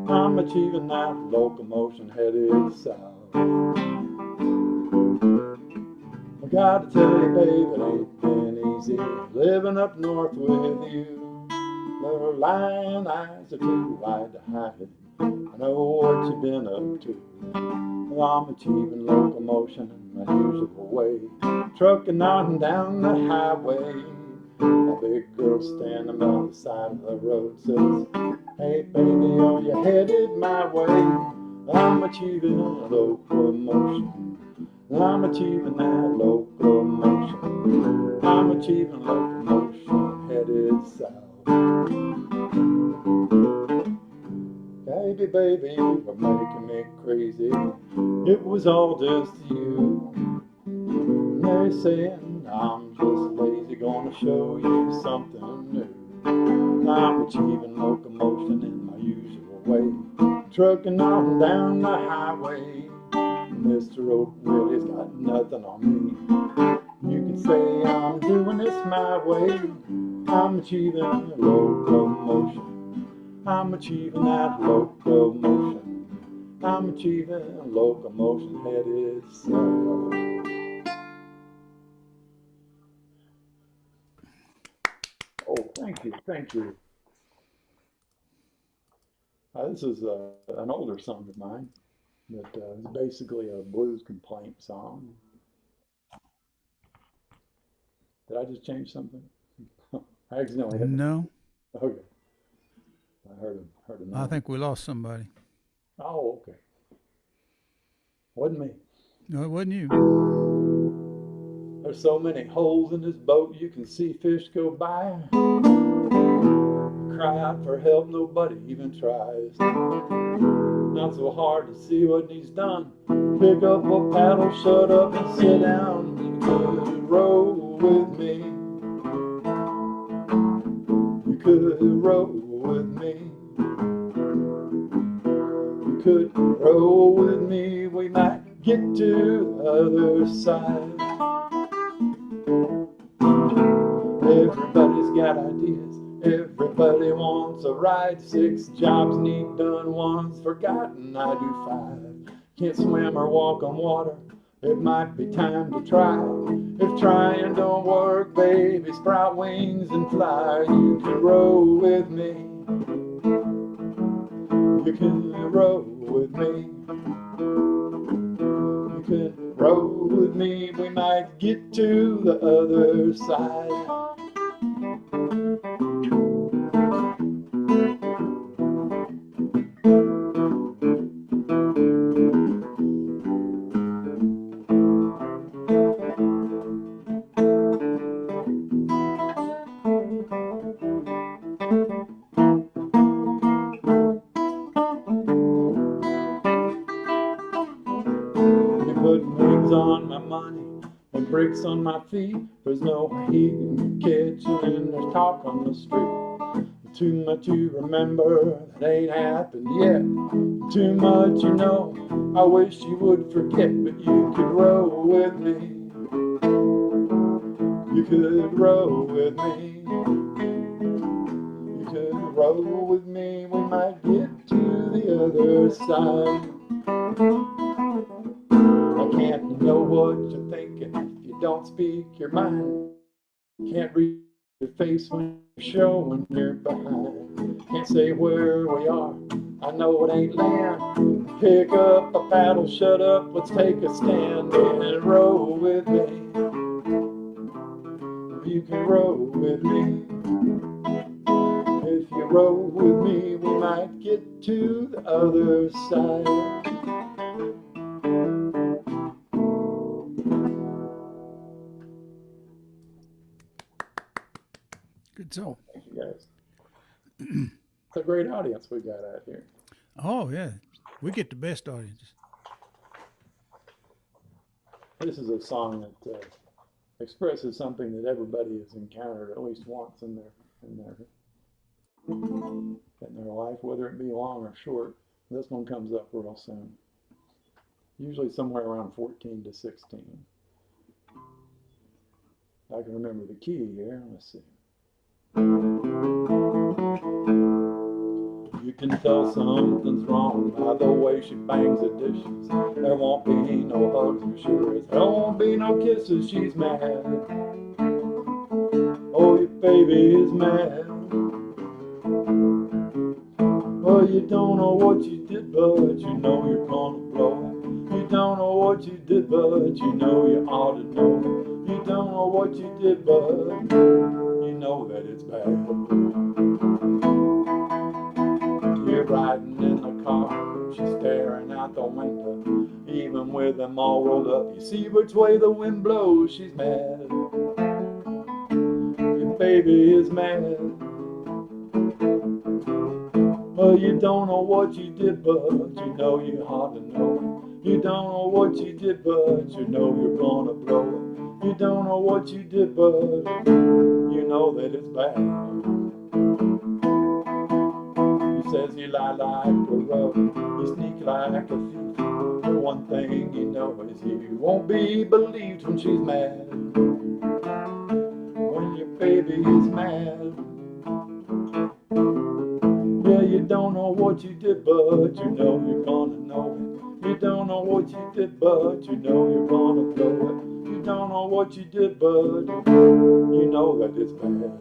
I'm achieving that locomotion headed south. I gotta tell you, babe, it ain't been easy living up north with you. The lion eyes are too wide to hide. I know what you've been up to. I'm achieving locomotion in my usual way. Trucking on and down the highway. A big girl standing by the side of the road says, hey baby, are you headed my way? I'm achieving locomotion. I'm achieving that locomotion. I'm achieving locomotion headed south. Baby, baby, you are making me crazy. It was all just you. They're saying I'm just lazy, gonna show you something new. I'm achieving locomotion in my usual way. Trucking on down the highway. Mr. Oak Willie's got nothing on me. You can say I'm doing this my way. I'm achieving locomotion. I'm achieving that locomotion. I'm achieving locomotion headed south. Oh, thank you, thank you. This is an older song of mine that is basically a blues complaint song. Did I just change something? I accidentally hit No, Okay. I heard a noise. I think we lost somebody. Oh, okay. Wasn't me. No, it wasn't you. There's so many holes in this boat you can see fish go by. Cry out for help, nobody even tries. Not so hard to see what needs done. Pick up a paddle, shut up and sit down. You could row with me. You could row with me. You could row with me. We might get to the other side. Everybody's got ideas. Everybody wants a ride. 6 jobs need done, one's forgotten. I do 5. Can't swim or walk on water. It might be time to try. If trying don't work, baby, sprout wings and fly. You can row with me. You can row with me. You can row with me. We might get to the other side. On my money and bricks on my feet. There's no heat in the kitchen and there's talk on the street. Too much you remember that ain't happened yet. Too much you know I wish you would forget. But you could row with me. You could row with me. You could row with me. We might get to the other side. I can't know what you're thinking if you don't speak your mind. Can't read your face when you're showing you're behind. Can't say where we are. I know it ain't land. Pick up a paddle, shut up, let's take a stand and row with me. You can row with me. If you row with me, we might get to the other side. Good song. Thank you guys. It's a great audience we got out here. Oh, yeah. We get the best audiences. This is a song that expresses something that everybody has encountered at least once in their life, whether it be long or short. This one comes up real soon. Usually somewhere around 14 to 16. I can remember the key here. Let's see. You can tell something's wrong by the way she bangs the dishes. There won't be no hugs, and sure as hell won't be no kisses. She's mad. Oh, your baby is mad. Well, you don't know what you did, but you know you're gonna blow it. You don't know what you did, but you know you ought to know it. You don't know what you did, but you know that it's bad. You're riding in the car, she's staring out the window. Even with them all rolled up, you see which way the wind blows. She's mad. Your baby is mad. Well, you don't know what you did, but you know you ought to know it. You don't know what you did, but you know you're gonna blow it. You don't know what you did, but you know that it's bad. He says you lie like a rug, you sneak like a thief. The one thing you know is you won't be believed when she's mad. When your baby is mad. Yeah, you don't know what you did, but you know you're gonna know it. You don't know what you did, but you know you're gonna blow it. You don't know what you did, but you know that it's bad.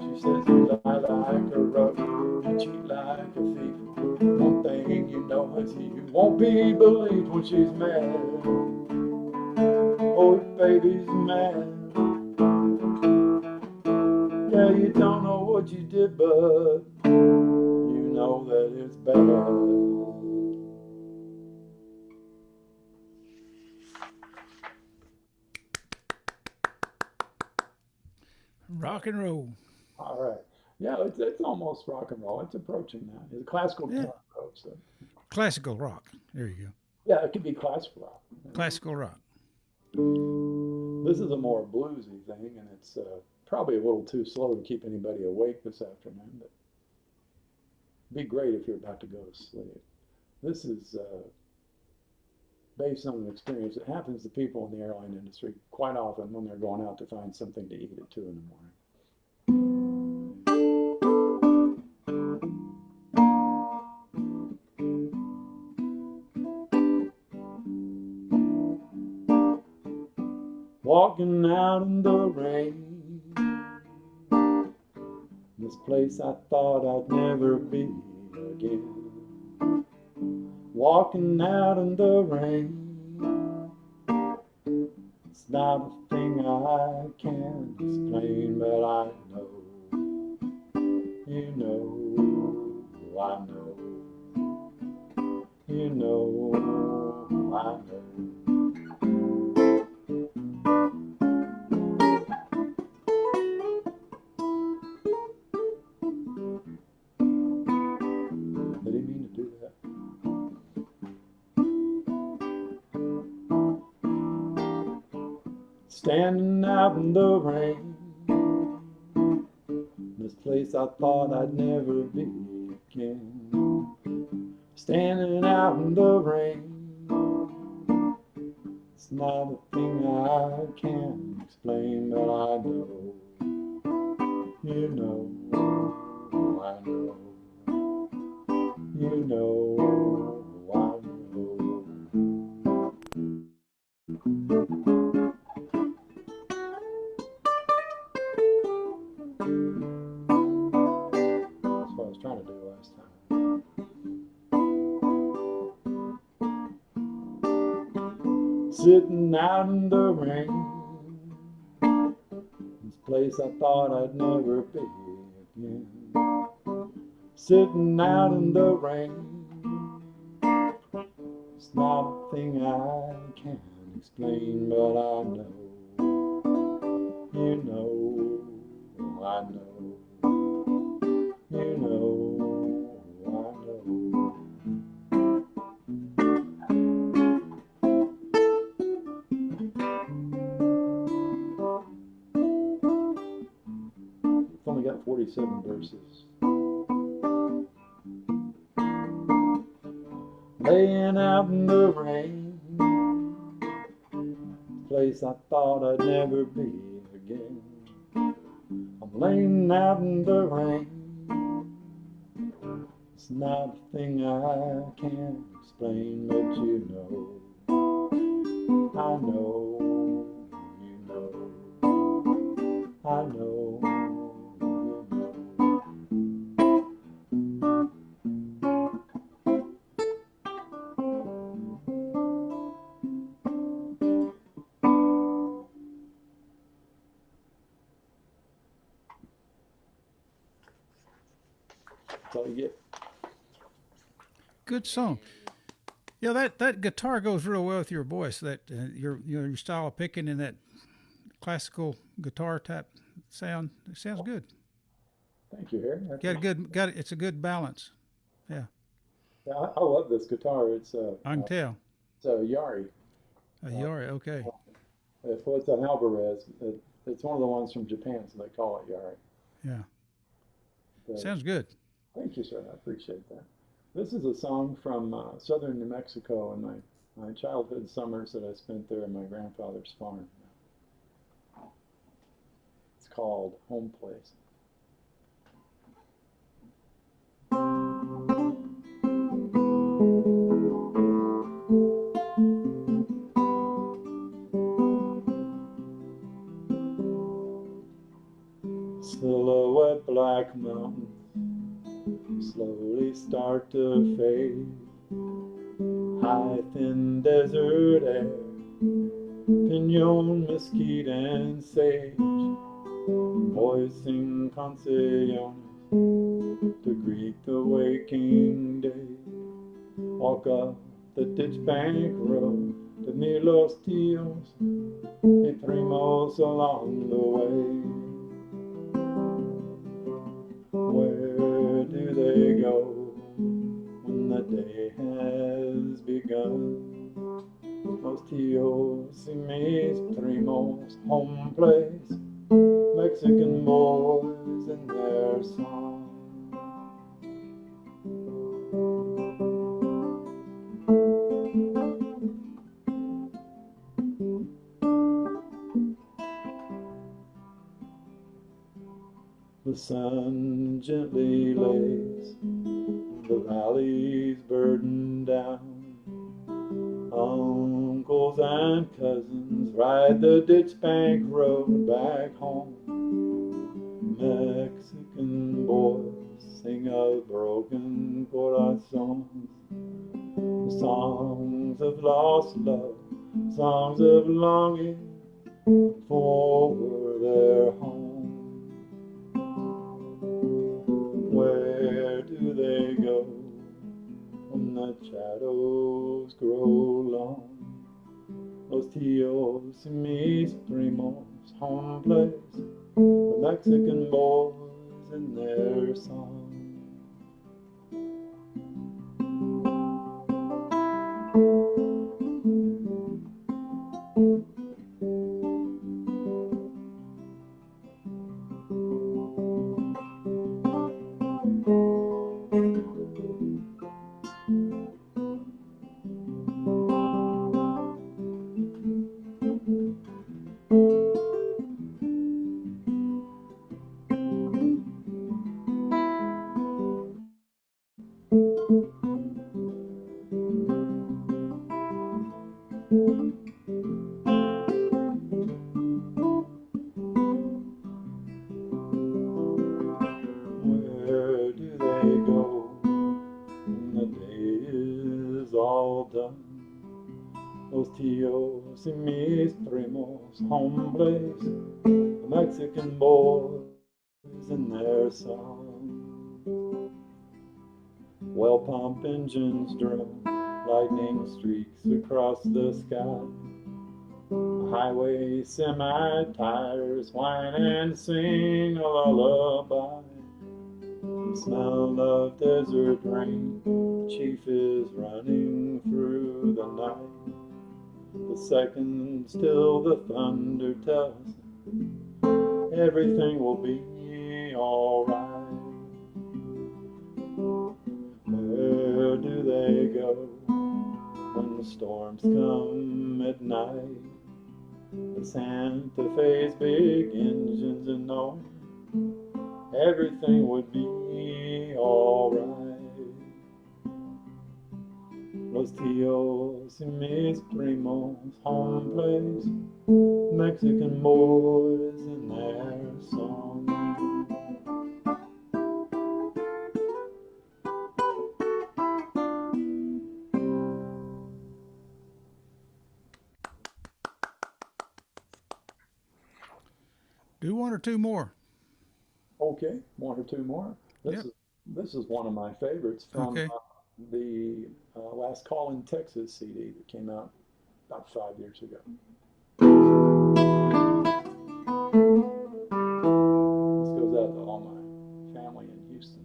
She says you lie like a rug, you cheat like a thief. One thing you know is you won't be believed when she's mad. Oh, your baby's mad. Yeah, you don't know what you did, but you know that it's bad. Rock and roll. All right. Yeah, it's almost rock and roll. It's approaching that. It's a classical guitar approach. So. Classical rock. There you go. Yeah, it could be classical rock. Classical rock. This is a more bluesy thing, and it's probably a little too slow to keep anybody awake this afternoon, but it'd be great if you're about to go to sleep. This is based on an experience that happens to people in the airline industry quite often when they're going out to find something to eat at 2 in the morning. Walking out in the rain, this place I thought I'd never be again. Walking out in the rain, it's not a thing I can explain, but I know, you know, I know, you know, I know. Standing out in the rain, this place I thought I'd never be again. Standing out in the rain, it's not a thing I can explain, but I know, you know, I know, you know, I know. sitting out in the rain. This place I thought I'd never be again. Sitting out in the rain. It's not a thing I can explain, but I know, you know, I know, you know, I know. It's only got 47 verses. Laying out in the rain, place I thought I'd never be again. I'm laying out in the rain. It's not a thing I can't explain, but you know, I know, you know, I know, you know. That's all you get. Good song. Yeah, that guitar goes real well with your voice. That your style of picking and that classical guitar type sound. It sounds good. Thank you, Harry. It's a good balance. Yeah, Yeah, I love this guitar. It's I can tell. it's a Yari. Yari, okay. It's an Alvarez. It's one of the ones from Japan, so they call it Yari. Yeah, But sounds good. thank you, sir. I appreciate that. This is a song from southern New Mexico and my childhood summers that I spent there on my grandfather's farm. It's called Home Place. Silhouette black mountains slowly start to fade. High thin desert air, pinon, mesquite, and sage. Boys sing canciones to greet the waking day. Walk up the ditch bank road to meet los tios y primos along the way. Where do they go when the day has begun? Los tios y mis primos, home place, Mexican boys and their song. The sun gently lays the valleys burdened down. Uncles and cousins ride the ditch bank road back home. Mexican boys sing of broken corazones, songs of lost love, songs of longing for their home. Where do they go when the shadows grow long? Los tios y mis primos, home place, the Mexican boys and their song. Where do they go when the day is all done? Los tíos y mis primos, hombres, the Mexican boys and their song. Well pump engines drum lightning streaks across the sky. Highway semi-tires whine and sing a lullaby. The smell of desert rain, the chief is running through the night. The second still the thunder tells everything will be alright. Where do they go when the storms come at night? The Santa Fe's big engines and knowing everything would be alright. Los tíos y mis primos, home place, Mexican boys and their song. Do one or two more. Okay, one or two more. Yep. This is one of my favorites from Okay. The Last Call in Texas CD that came out about 5 years ago. This goes out to all my family in Houston.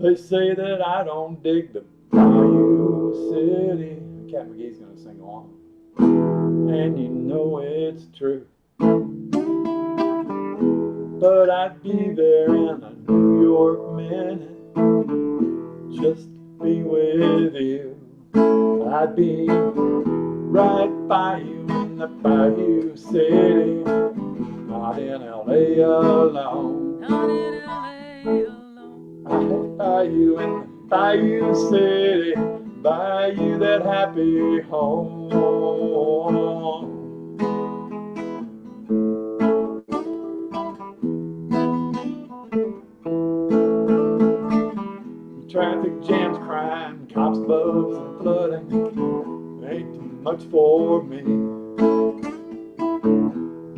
They say that I don't dig the Bayou City. Cat McGee's gonna sing along. And you know it's true. But I'd be there in a New York minute just to be with you. I'd be right by you in the Bayou City, not in LA alone. Not in LA alone. I'd by you in the Bayou City, buy you that happy home. Traffic jams, crime, cops, bugs, and flooding ain't too much for me.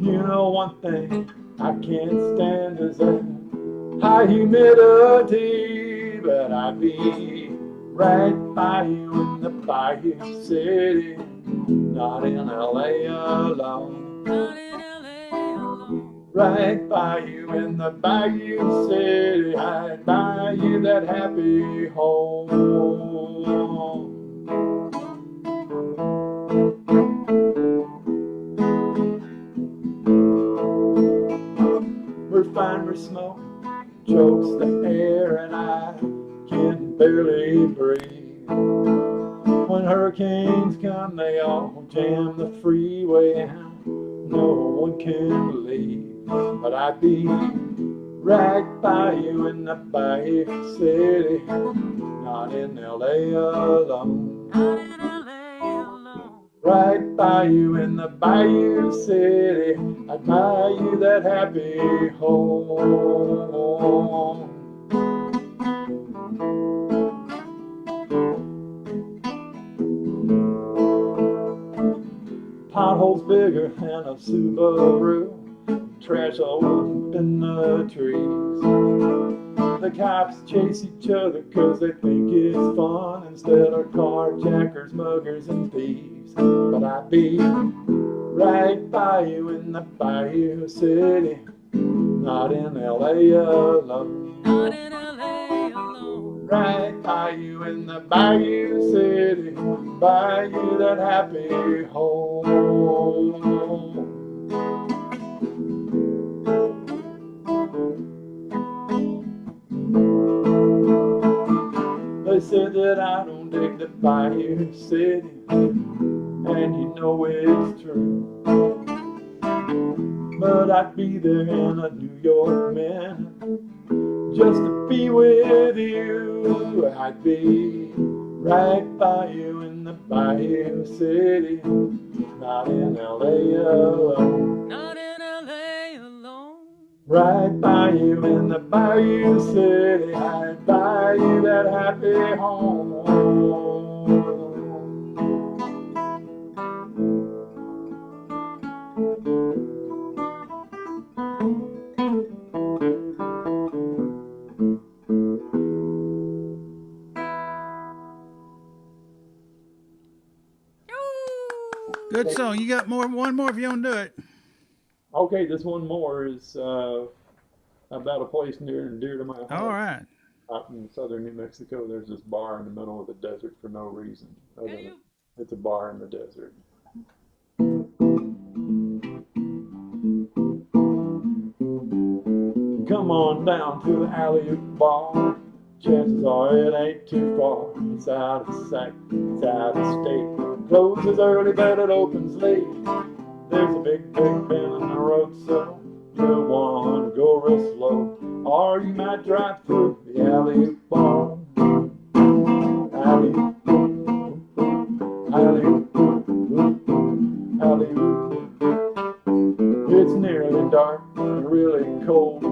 You know one thing I can't stand is that high humidity, but I'd be right by you in the Bayou City, not in LA alone. Not in LA alone. Right by you in the Bayou City, I'd buy you that happy home. Refinery smoke chokes the air and I can barely breathe. When hurricanes come, they all jam the freeway and no one can leave. But I'd be right by you in the Bayou City, not in LA alone. Not in LA alone. Right by you in the Bayou City, I'd buy you that happy home. Potholes bigger than a Subaru, trash all up in the trees. The cops chase each other 'cause they think it's fun instead of carjackers, muggers, and thieves. But I'd be right by you in the Bayou City, not in LA alone. Not in LA alone. Right by you in the Bayou City, buy you that happy home. They said that I don't dig the Bayou City, and you know it's true. But I'd be there in a New York minute just to be with you. I'd be right by you in the Bayou City, not in LA alone. Not in LA alone. Right by you in the Bayou City, right by you that happy home. Good song. You got one more if you want to do it. Okay, this one more is about a place near and dear to my All heart. right. Out in southern New Mexico, there's this bar in the middle of the desert for no reason. It's a bar in the desert. Come on down to the alley-oop bar. Chances are it ain't too far. It's out of sight, it's out of state. Closes early, but it opens late. There's a big bend in the road, so you'll want to go real slow. Or you might drive through the alley-oop bar. Alley-oop, alley-oop, alley-oop. It's nearly dark and really cold.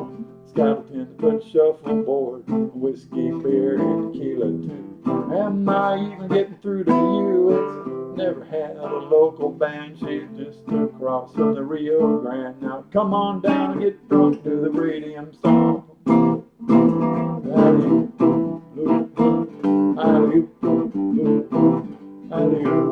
It's got a 10-foot shuffleboard, whiskey, beer, and tequila too. Am I even getting through to you? It's never had a local band. She's just across from the Rio Grande. Now come on down and get drunk to the radium song. Alley-oop, loop, loop, alley-oop, loop, loop, alley-oop.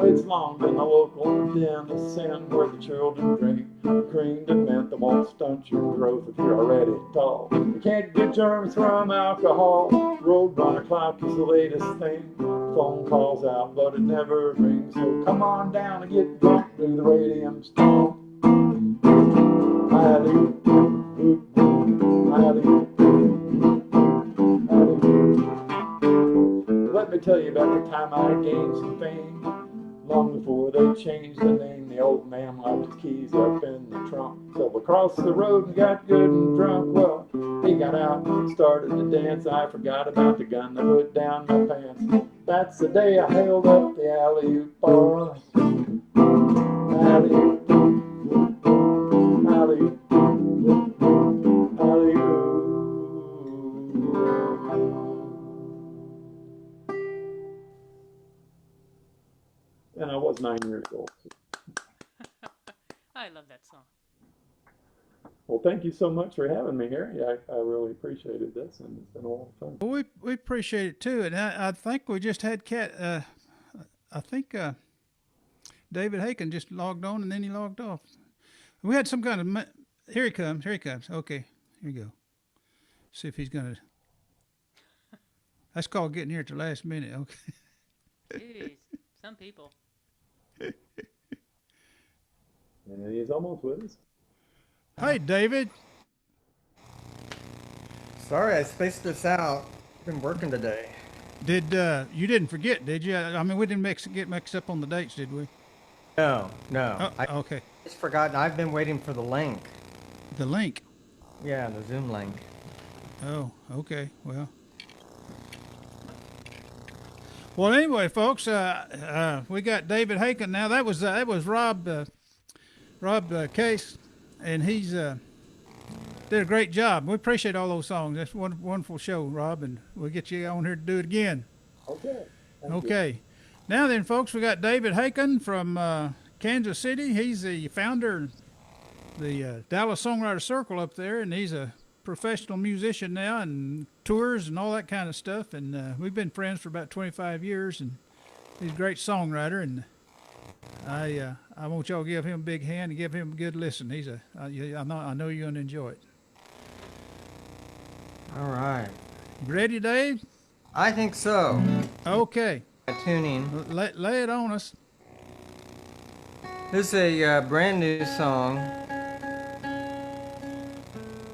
It's long been the local den, the sin where the children drink cream to mint that won't stunt your growth if you're already tall. You can't get germs from alcohol. Roadrunner clock is the latest thing. Phone calls out, but it never rings. So come on down and get drunk through the radium storm. Alley-oop, loop, loop, alley-oop, alley-oop. Let me tell you about the time I gained some fame. Long before they changed the name, the old man locked his keys up in the trunk. So we crossed the road and got good and drunk. Well, he got out and started to dance. I forgot about the gun that put down my pants. That's the day I hailed up the alley-oop bar. Alley-oop, alley-oop, alley-oop. And I was 9 years old. I love that song. Well, thank you so much for having me here. I really appreciated this, and it's been a lot of fun. Well, we appreciate it too, and I think we just had I think David Haken just logged on and then he logged off. We had some kind of here he comes. Okay, here you go. See if he's gonna. That's called getting here at the last minute. Okay. Jeez, some people. And he's almost with us. Hey, David. Sorry, I spaced this out. Been working today. Did you didn't forget? Did you? I mean, we didn't get mixed up on the dates, did we? No. Oh, I okay. just forgotten. I've been waiting for the link. The link. Yeah, the Zoom link. Oh, okay. Well, anyway, folks, we got David Haken now. That was Rob Case, and he's did a great job. We appreciate all those songs. That's one wonderful show, Rob, and we'll get you on here to do it again. Okay. Okay. Now then, folks, we got David Haken from Kansas City. He's the founder of the Dallas Songwriter Circle up there, and he's a professional musician now and tours and all that kind of stuff. And we've been friends for about 25 years, and he's a great songwriter. And I want y'all to give him a big hand and give him a good listen. I know you're gonna enjoy it. All right. Ready, Dave? I think so. Okay. Tuning. Lay it on us. This is a brand new song.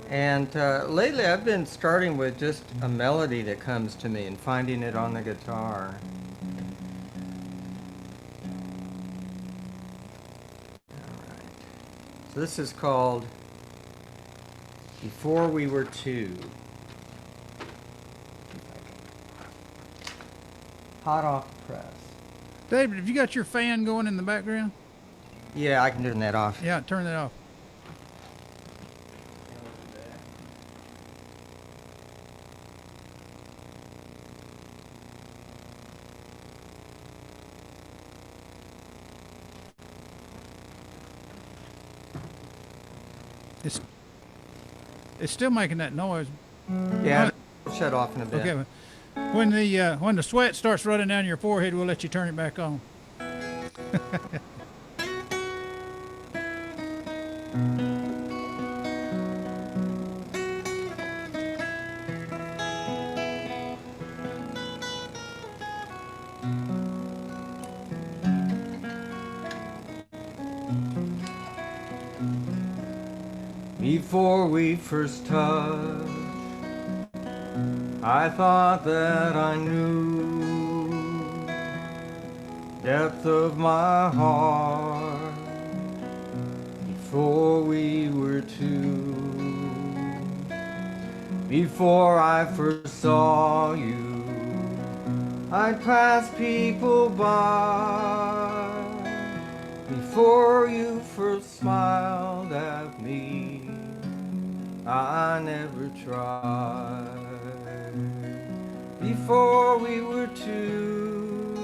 And lately I've been starting with just a melody that comes to me and finding it on the guitar. Alright. So this is called Before We Were Two. Hot off the press. David, have you got your fan going in the background? Yeah, I can turn that off. Yeah, turn that off. It's still making that noise. Yeah, it'll shut off in a bit. Okay. When the sweat starts running down your forehead, we'll let you turn it back on. Before we first touched, I thought that I knew depth of my heart before we were two. Before I first saw you, I'd pass people by. Before you first smiled at me, I never tried. Before we were two,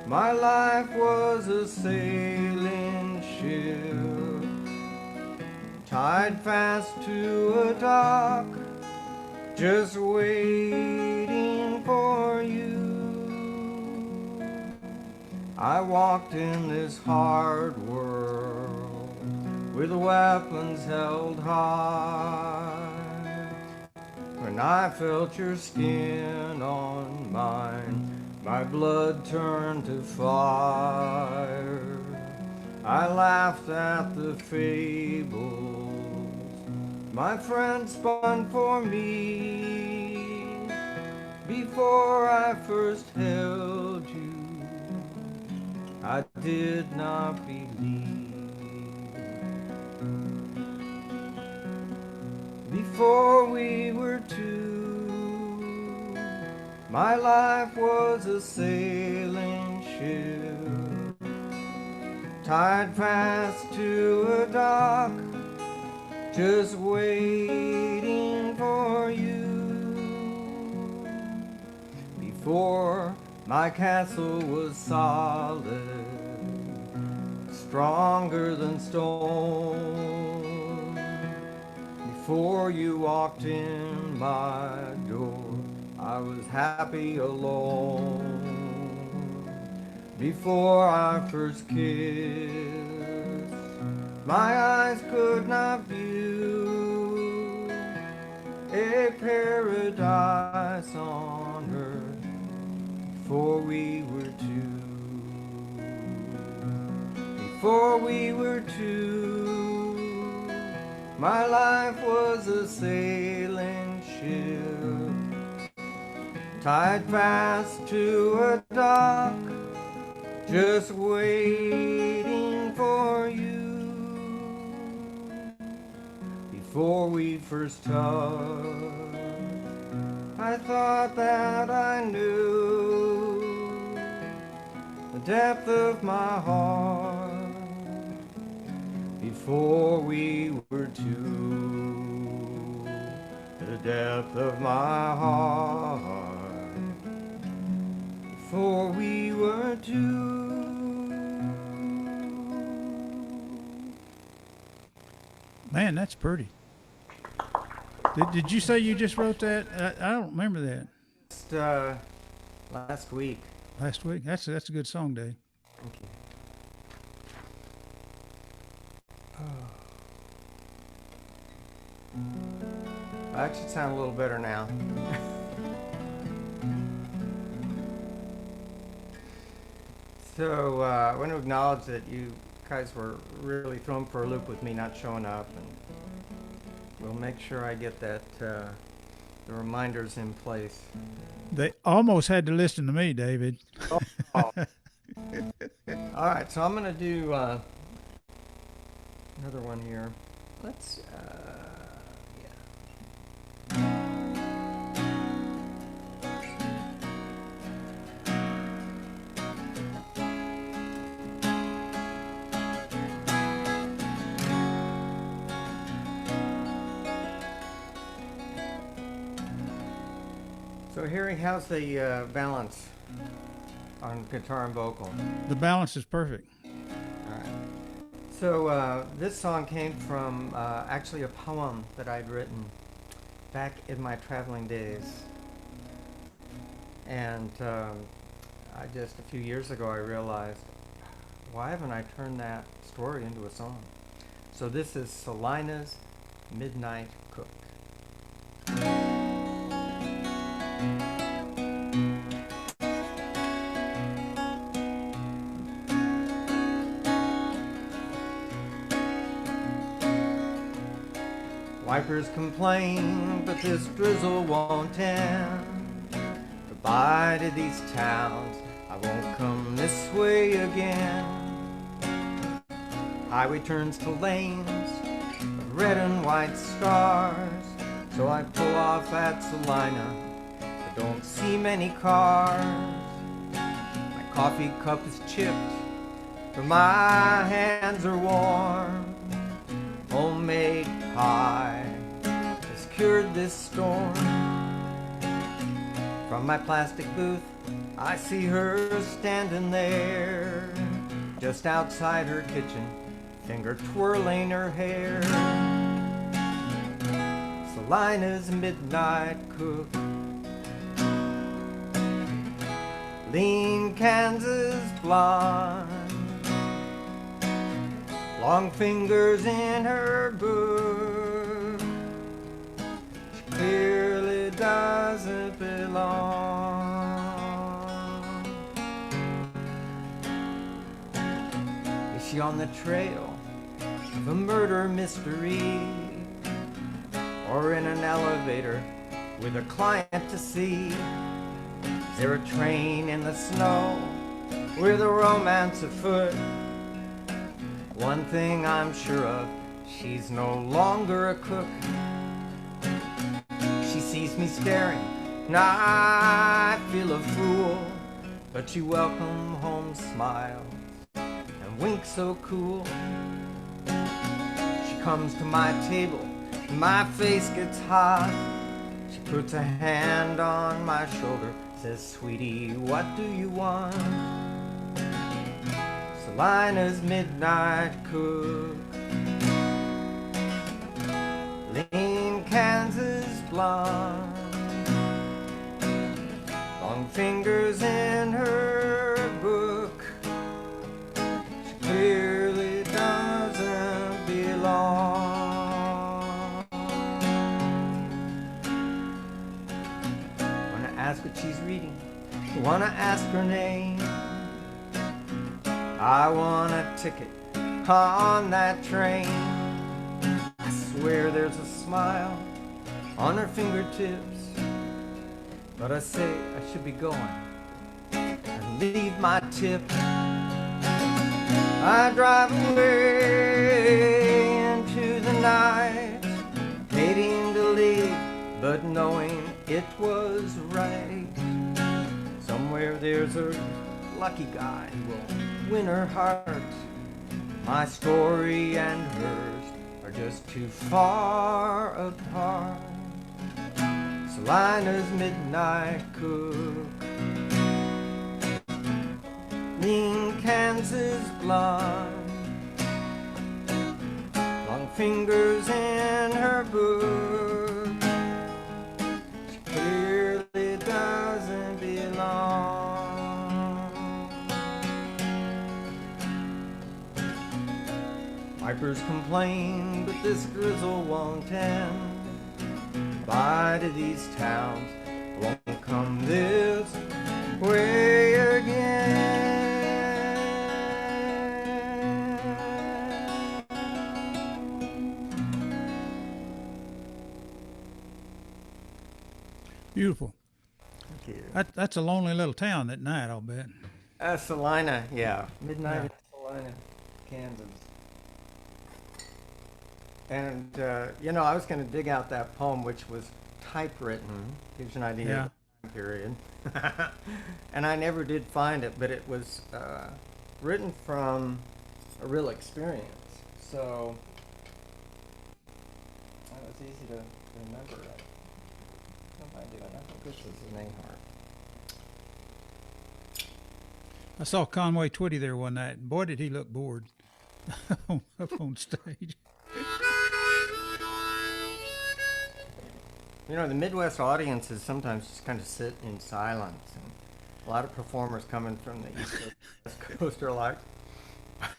my life was a sailing ship, tied fast to a dock, just waiting for you. I walked in this hard world with weapons held high. When I felt your skin on mine, my blood turned to fire. I laughed at the fables my friends spun for me. Before I first held you, I did not believe. Before we were two, my life was a sailing ship, tied fast to a dock, just waiting for you. Before my castle was solid, stronger than stone. Before you walked in my door, I was happy alone. Before I first kissed, my eyes could not view a paradise on earth. Before we were two, before we were two, my life was a sailing ship, tied fast to a dock, just waiting for you. Before we first touched, I thought that I knew the depth of my heart. Before we were two, the depth of my heart. Before we were two. Man, that's pretty. Did you say you just wrote that? I don't remember that. Just last week. Last week? That's a good song, Dave. Thank you. I actually sound a little better now. So I want to acknowledge that you guys were really thrown for a loop with me not showing up, and we'll make sure I get that the reminders in place. They almost had to listen to me, David. Oh. All right, so I'm going to do another one here. Let's, So Harry, how's the balance on guitar and vocal? The balance is perfect. All right. So this song came from actually a poem that I'd written back in my traveling days. And I just, a few years ago, I realized, why haven't I turned that story into a song? So this is Salina's Midnight Cook. Wipers complain, but this drizzle won't end. Goodbye to these towns, I won't come this way again. Highway turns to lanes of red and white stars, so I pull off at Salina, but don't see many cars. My coffee cup is chipped, but my hands are warm. Homemade pie has cured this storm. From my plastic booth, I see her standing there, just outside her kitchen, finger twirling her hair. Salina's midnight cook, lean Kansas blonde, long fingers in her book, she clearly doesn't belong. Is she on the trail of a murder mystery, or in an elevator with a client to see? Is there a train in the snow with a romance afoot? One thing I'm sure of, she's no longer a cook. She sees me staring, and I feel a fool, but she welcome home smiles and winks so cool. She comes to my table, and my face gets hot. She puts a hand on my shoulder, says, "Sweetie, what do you want?" Salina's midnight cook, lean Kansas blonde, long fingers in her book, she clearly doesn't belong. Wanna ask what she's reading, wanna ask her name. I want a ticket on that train. I swear there's a smile on her fingertips, but I say I should be going and leave my tip. I drive away into the night, hating to leave, but knowing it was right. Somewhere there's a lucky guy who will win her heart. My story and hers are just too far apart. Salina's midnight cook, lean Kansas blonde, long fingers in her book, she clearly doesn't belong. Wipers complain, but this drizzle won't end. Bye to these towns, won't come this way again. Beautiful. Thank you. That's a lonely little town at night, I'll bet. Salina, yeah. Midnight in Salina, Kansas. And, you know, I was going to dig out that poem, which was typewritten. Gives you an idea of the time period. And I never did find it, but it was written from a real experience. So it was easy to remember it. What am I doing? I think this is an A-harp. I saw Conway Twitty there one night, and boy, did he look bored. up on stage. You know, the Midwest audiences sometimes just kind of sit in silence, and a lot of performers coming from the East Coast, West Coast are like,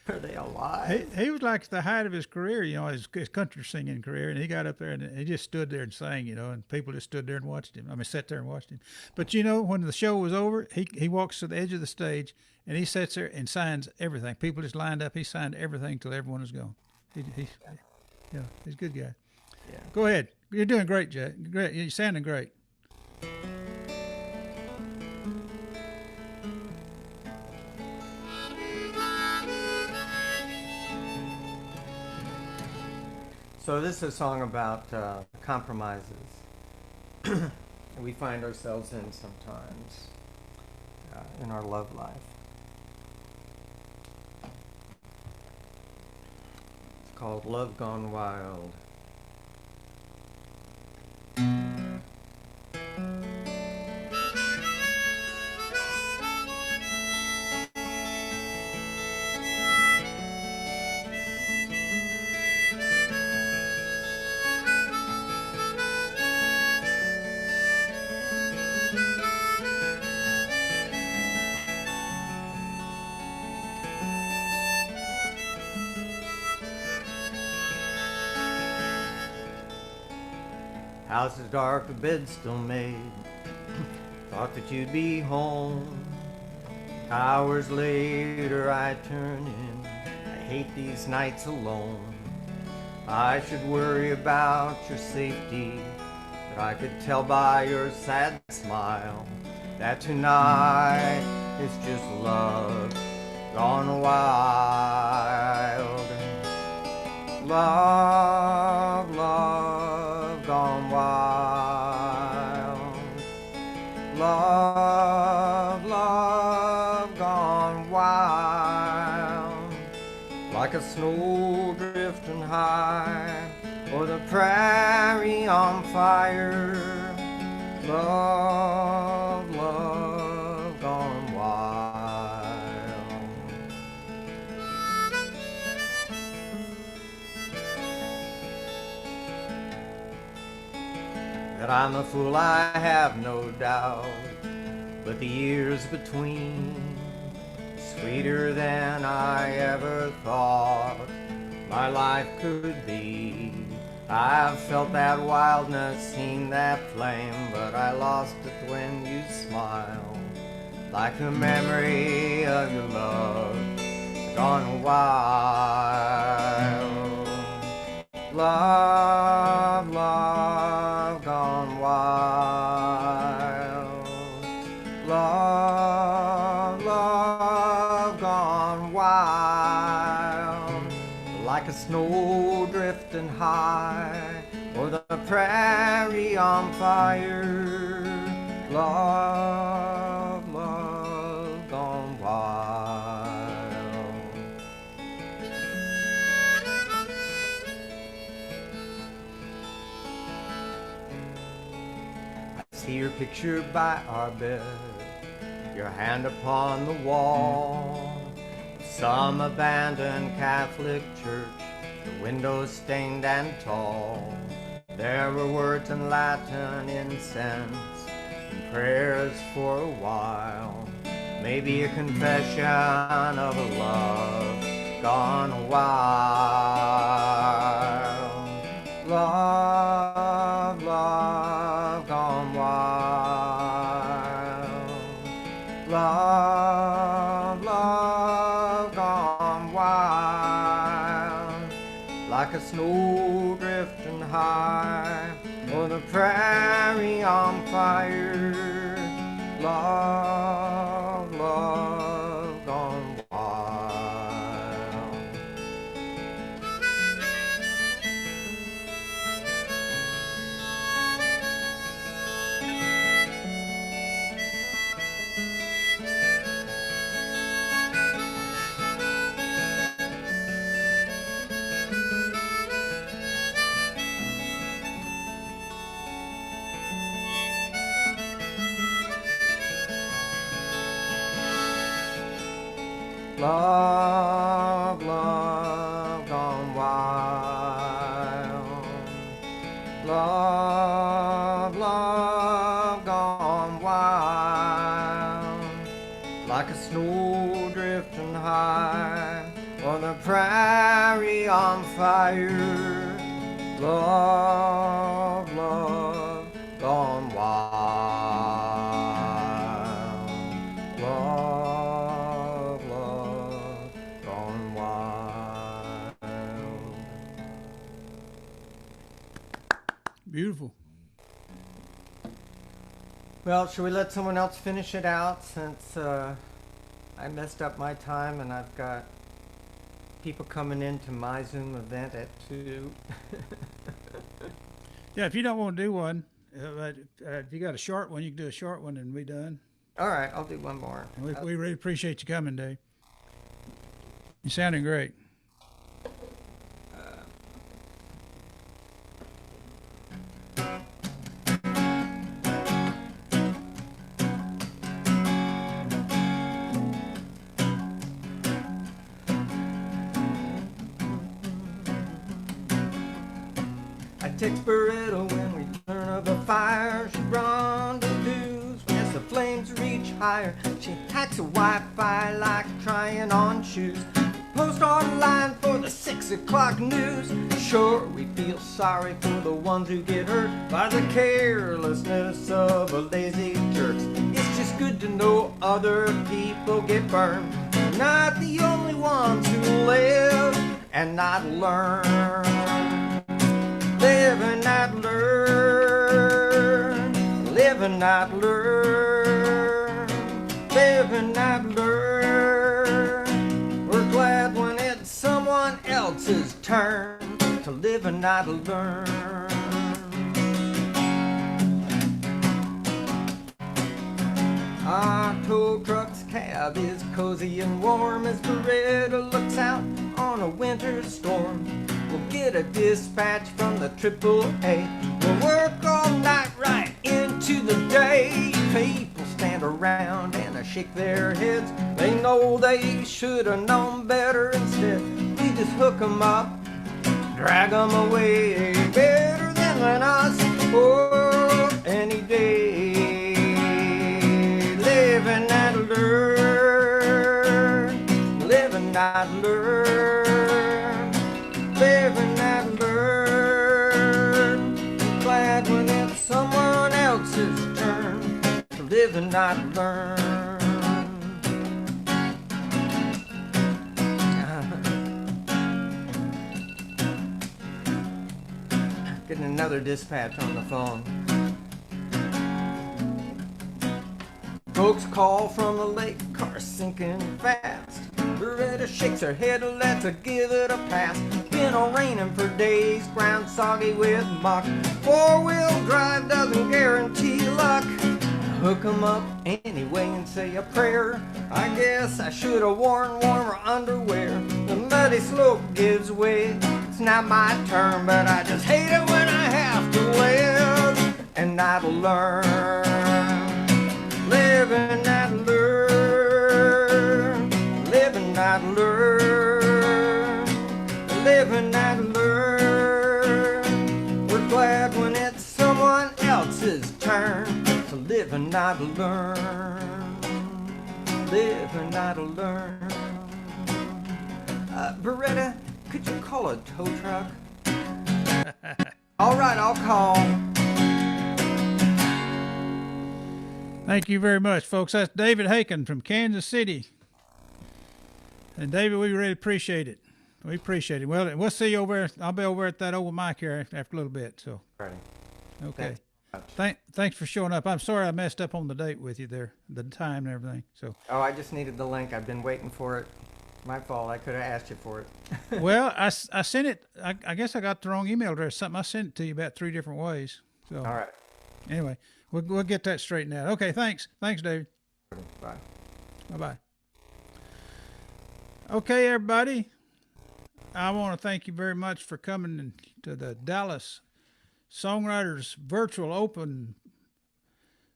are they alive? He was like the height of his career, you know, his country singing career, and he got up there and he just stood there and sang, you know, and people just stood there and watched him. I mean, sat there and watched him. But you know, when the show was over, he walks to the edge of the stage and he sits there and signs everything. People just lined up. He signed everything till everyone was gone. Yeah, he's a good guy. Yeah. Go ahead. You're doing great, Jack. Great. You're sounding great. So this is a song about compromises we find ourselves in sometimes in our love life. It's called Love Gone Wild. House is dark, the bed's still made. Thought that you'd be home. Hours later I turn in. I hate these nights alone. I should worry about your safety, but I could tell by your sad smile that tonight is just love gone wild. Love, love gone wild. Love, love gone wild. Like a snow drifting high, or the prairie on fire. Love, love gone wild. That I'm a fool, I have no doubt, but the years between, sweeter than I ever thought my life could be. I've felt that wildness, seen that flame, but I lost it when you smiled. Like the memory of your love gone wild. Love, love gone wild. Love, love gone wild. Like a snow drifting high, or the prairie on fire. Love, love gone wild. I see your picture by our bed, your hand upon the wall. Some abandoned Catholic church, the windows stained and tall. There were words in Latin, incense, and prayers for a while. Maybe a confession of a love gone wild. Love, love gone wild. Love, love gone wild. Like a snow drifting high, or the prairie on fire. Love, love gone wild. Love, love like a snow drifting high, or the prairie on fire. Love, love, gone wild. Love, love, gone wild. Beautiful. Well, should we let someone else finish it out, since I messed up my time and I've got people coming into my Zoom event at 2. Yeah, if you don't want to do one, if you got a short one, you can do a short one and be done. All right, I'll do one more. We really appreciate you coming, Dave. You're sounding great. I text Beretta when we learn of a fire. She rendezvous as the flames reach higher. She hacks a Wi-Fi like trying on shoes. Post online for the 6 o'clock news. Sure, we feel sorry for the ones who get hurt by the carelessness of a lazy jerks. It's just good to know other people get burned. We're not the only ones who live and not learn. Live and not learn. Live and not learn. Live and not learn. We're glad when it's someone else's turn to live and not learn. Our tow truck's cab is cozy and warm as Beretta looks out on a winter storm. We'll get a dispatch from the AAA. We'll work all night right into the day. People stand around and shake their heads. They know they should have known better instead. We just hook 'em up, drag 'em away. Better than us for any day. Live and not learn. Live and not learn. Live and not learn. I'm glad when it's someone else's turn to live and not learn. Getting another dispatch on the phone. Folks call from the lake, car sinking fast. Beretta shakes her head and lets her give it a pass. Been raining for days, ground soggy with muck. Four-wheel drive doesn't guarantee luck. Hook 'em up anyway and say a prayer. I guess I should have worn warmer underwear. The muddy slope gives way. It's not my turn, but I just hate it when I have to live and not learn. Live and not learn. Live and not learn. Live and not learn. We're glad when it's someone else's turn to live and not learn. Live and not learn. Beretta, could you call a tow truck? All right, I'll call. Thank you very much, folks. That's David Haken from Kansas City. And David, we really appreciate it. We appreciate it. Well, we'll see you over there. I'll be over at that old mic here after a little bit. So, Ready. okay. Thanks for showing up. I'm sorry I messed up on the date with you there, the time and everything. So. Oh, I just needed the link. I've been waiting for it. My fault. I could have asked you for it. Well, I sent it. I guess I got the wrong email address. Something I sent it to you about 3 different ways. So. All right. Anyway, we'll get that straightened out. Okay, thanks. Thanks, David. Bye. Bye-bye. Okay, everybody. I want to thank you very much for coming to the Dallas Songwriters Virtual Open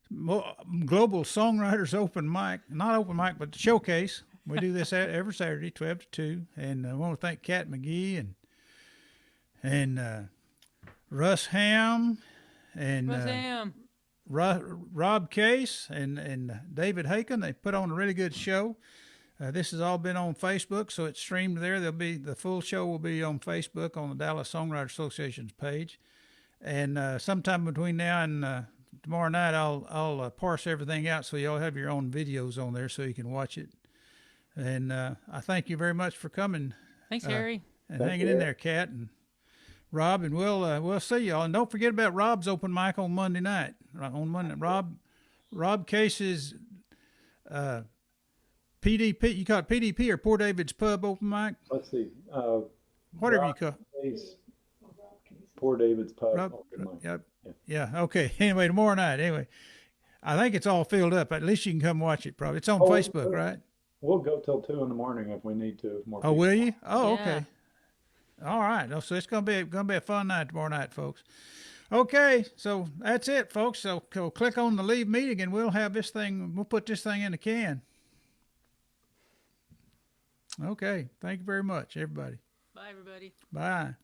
Global Songwriters Open Mic. Not open mic, but showcase. We do this every Saturday, 12 to 2. And I want to thank Kat McGee and Russ Ham and Rob Case and David Haken. They put on a really good show. This has all been on Facebook, so it's streamed there. The full show will be on Facebook on the Dallas Songwriter Association's page. And sometime between now and tomorrow night, I'll parse everything out so y'all have your own videos on there so you can watch it. And I thank you very much for coming. Thanks, Harry. And hanging in there, Kat and Rob. And we'll see y'all. And don't forget about Rob's open mic on Monday night. On Monday, Rob Case's PDP. You call it PDP or Poor David's Pub open mic? Let's see. Whatever you call it. Poor David's Pub. Rob, yeah. Okay. Anyway, tomorrow night. Anyway, I think it's all filled up. At least you can come watch it. Probably it's on Facebook, right? We'll go till 2 a.m. if we need to. More people. Will you? Oh, yeah. Okay. All right. So it's gonna be a fun night tomorrow night, folks. Okay, so that's it, folks. So click on the leave meeting, and we'll have this thing. We'll put this thing in the can. Okay. Thank you very much, everybody. Bye, everybody. Bye.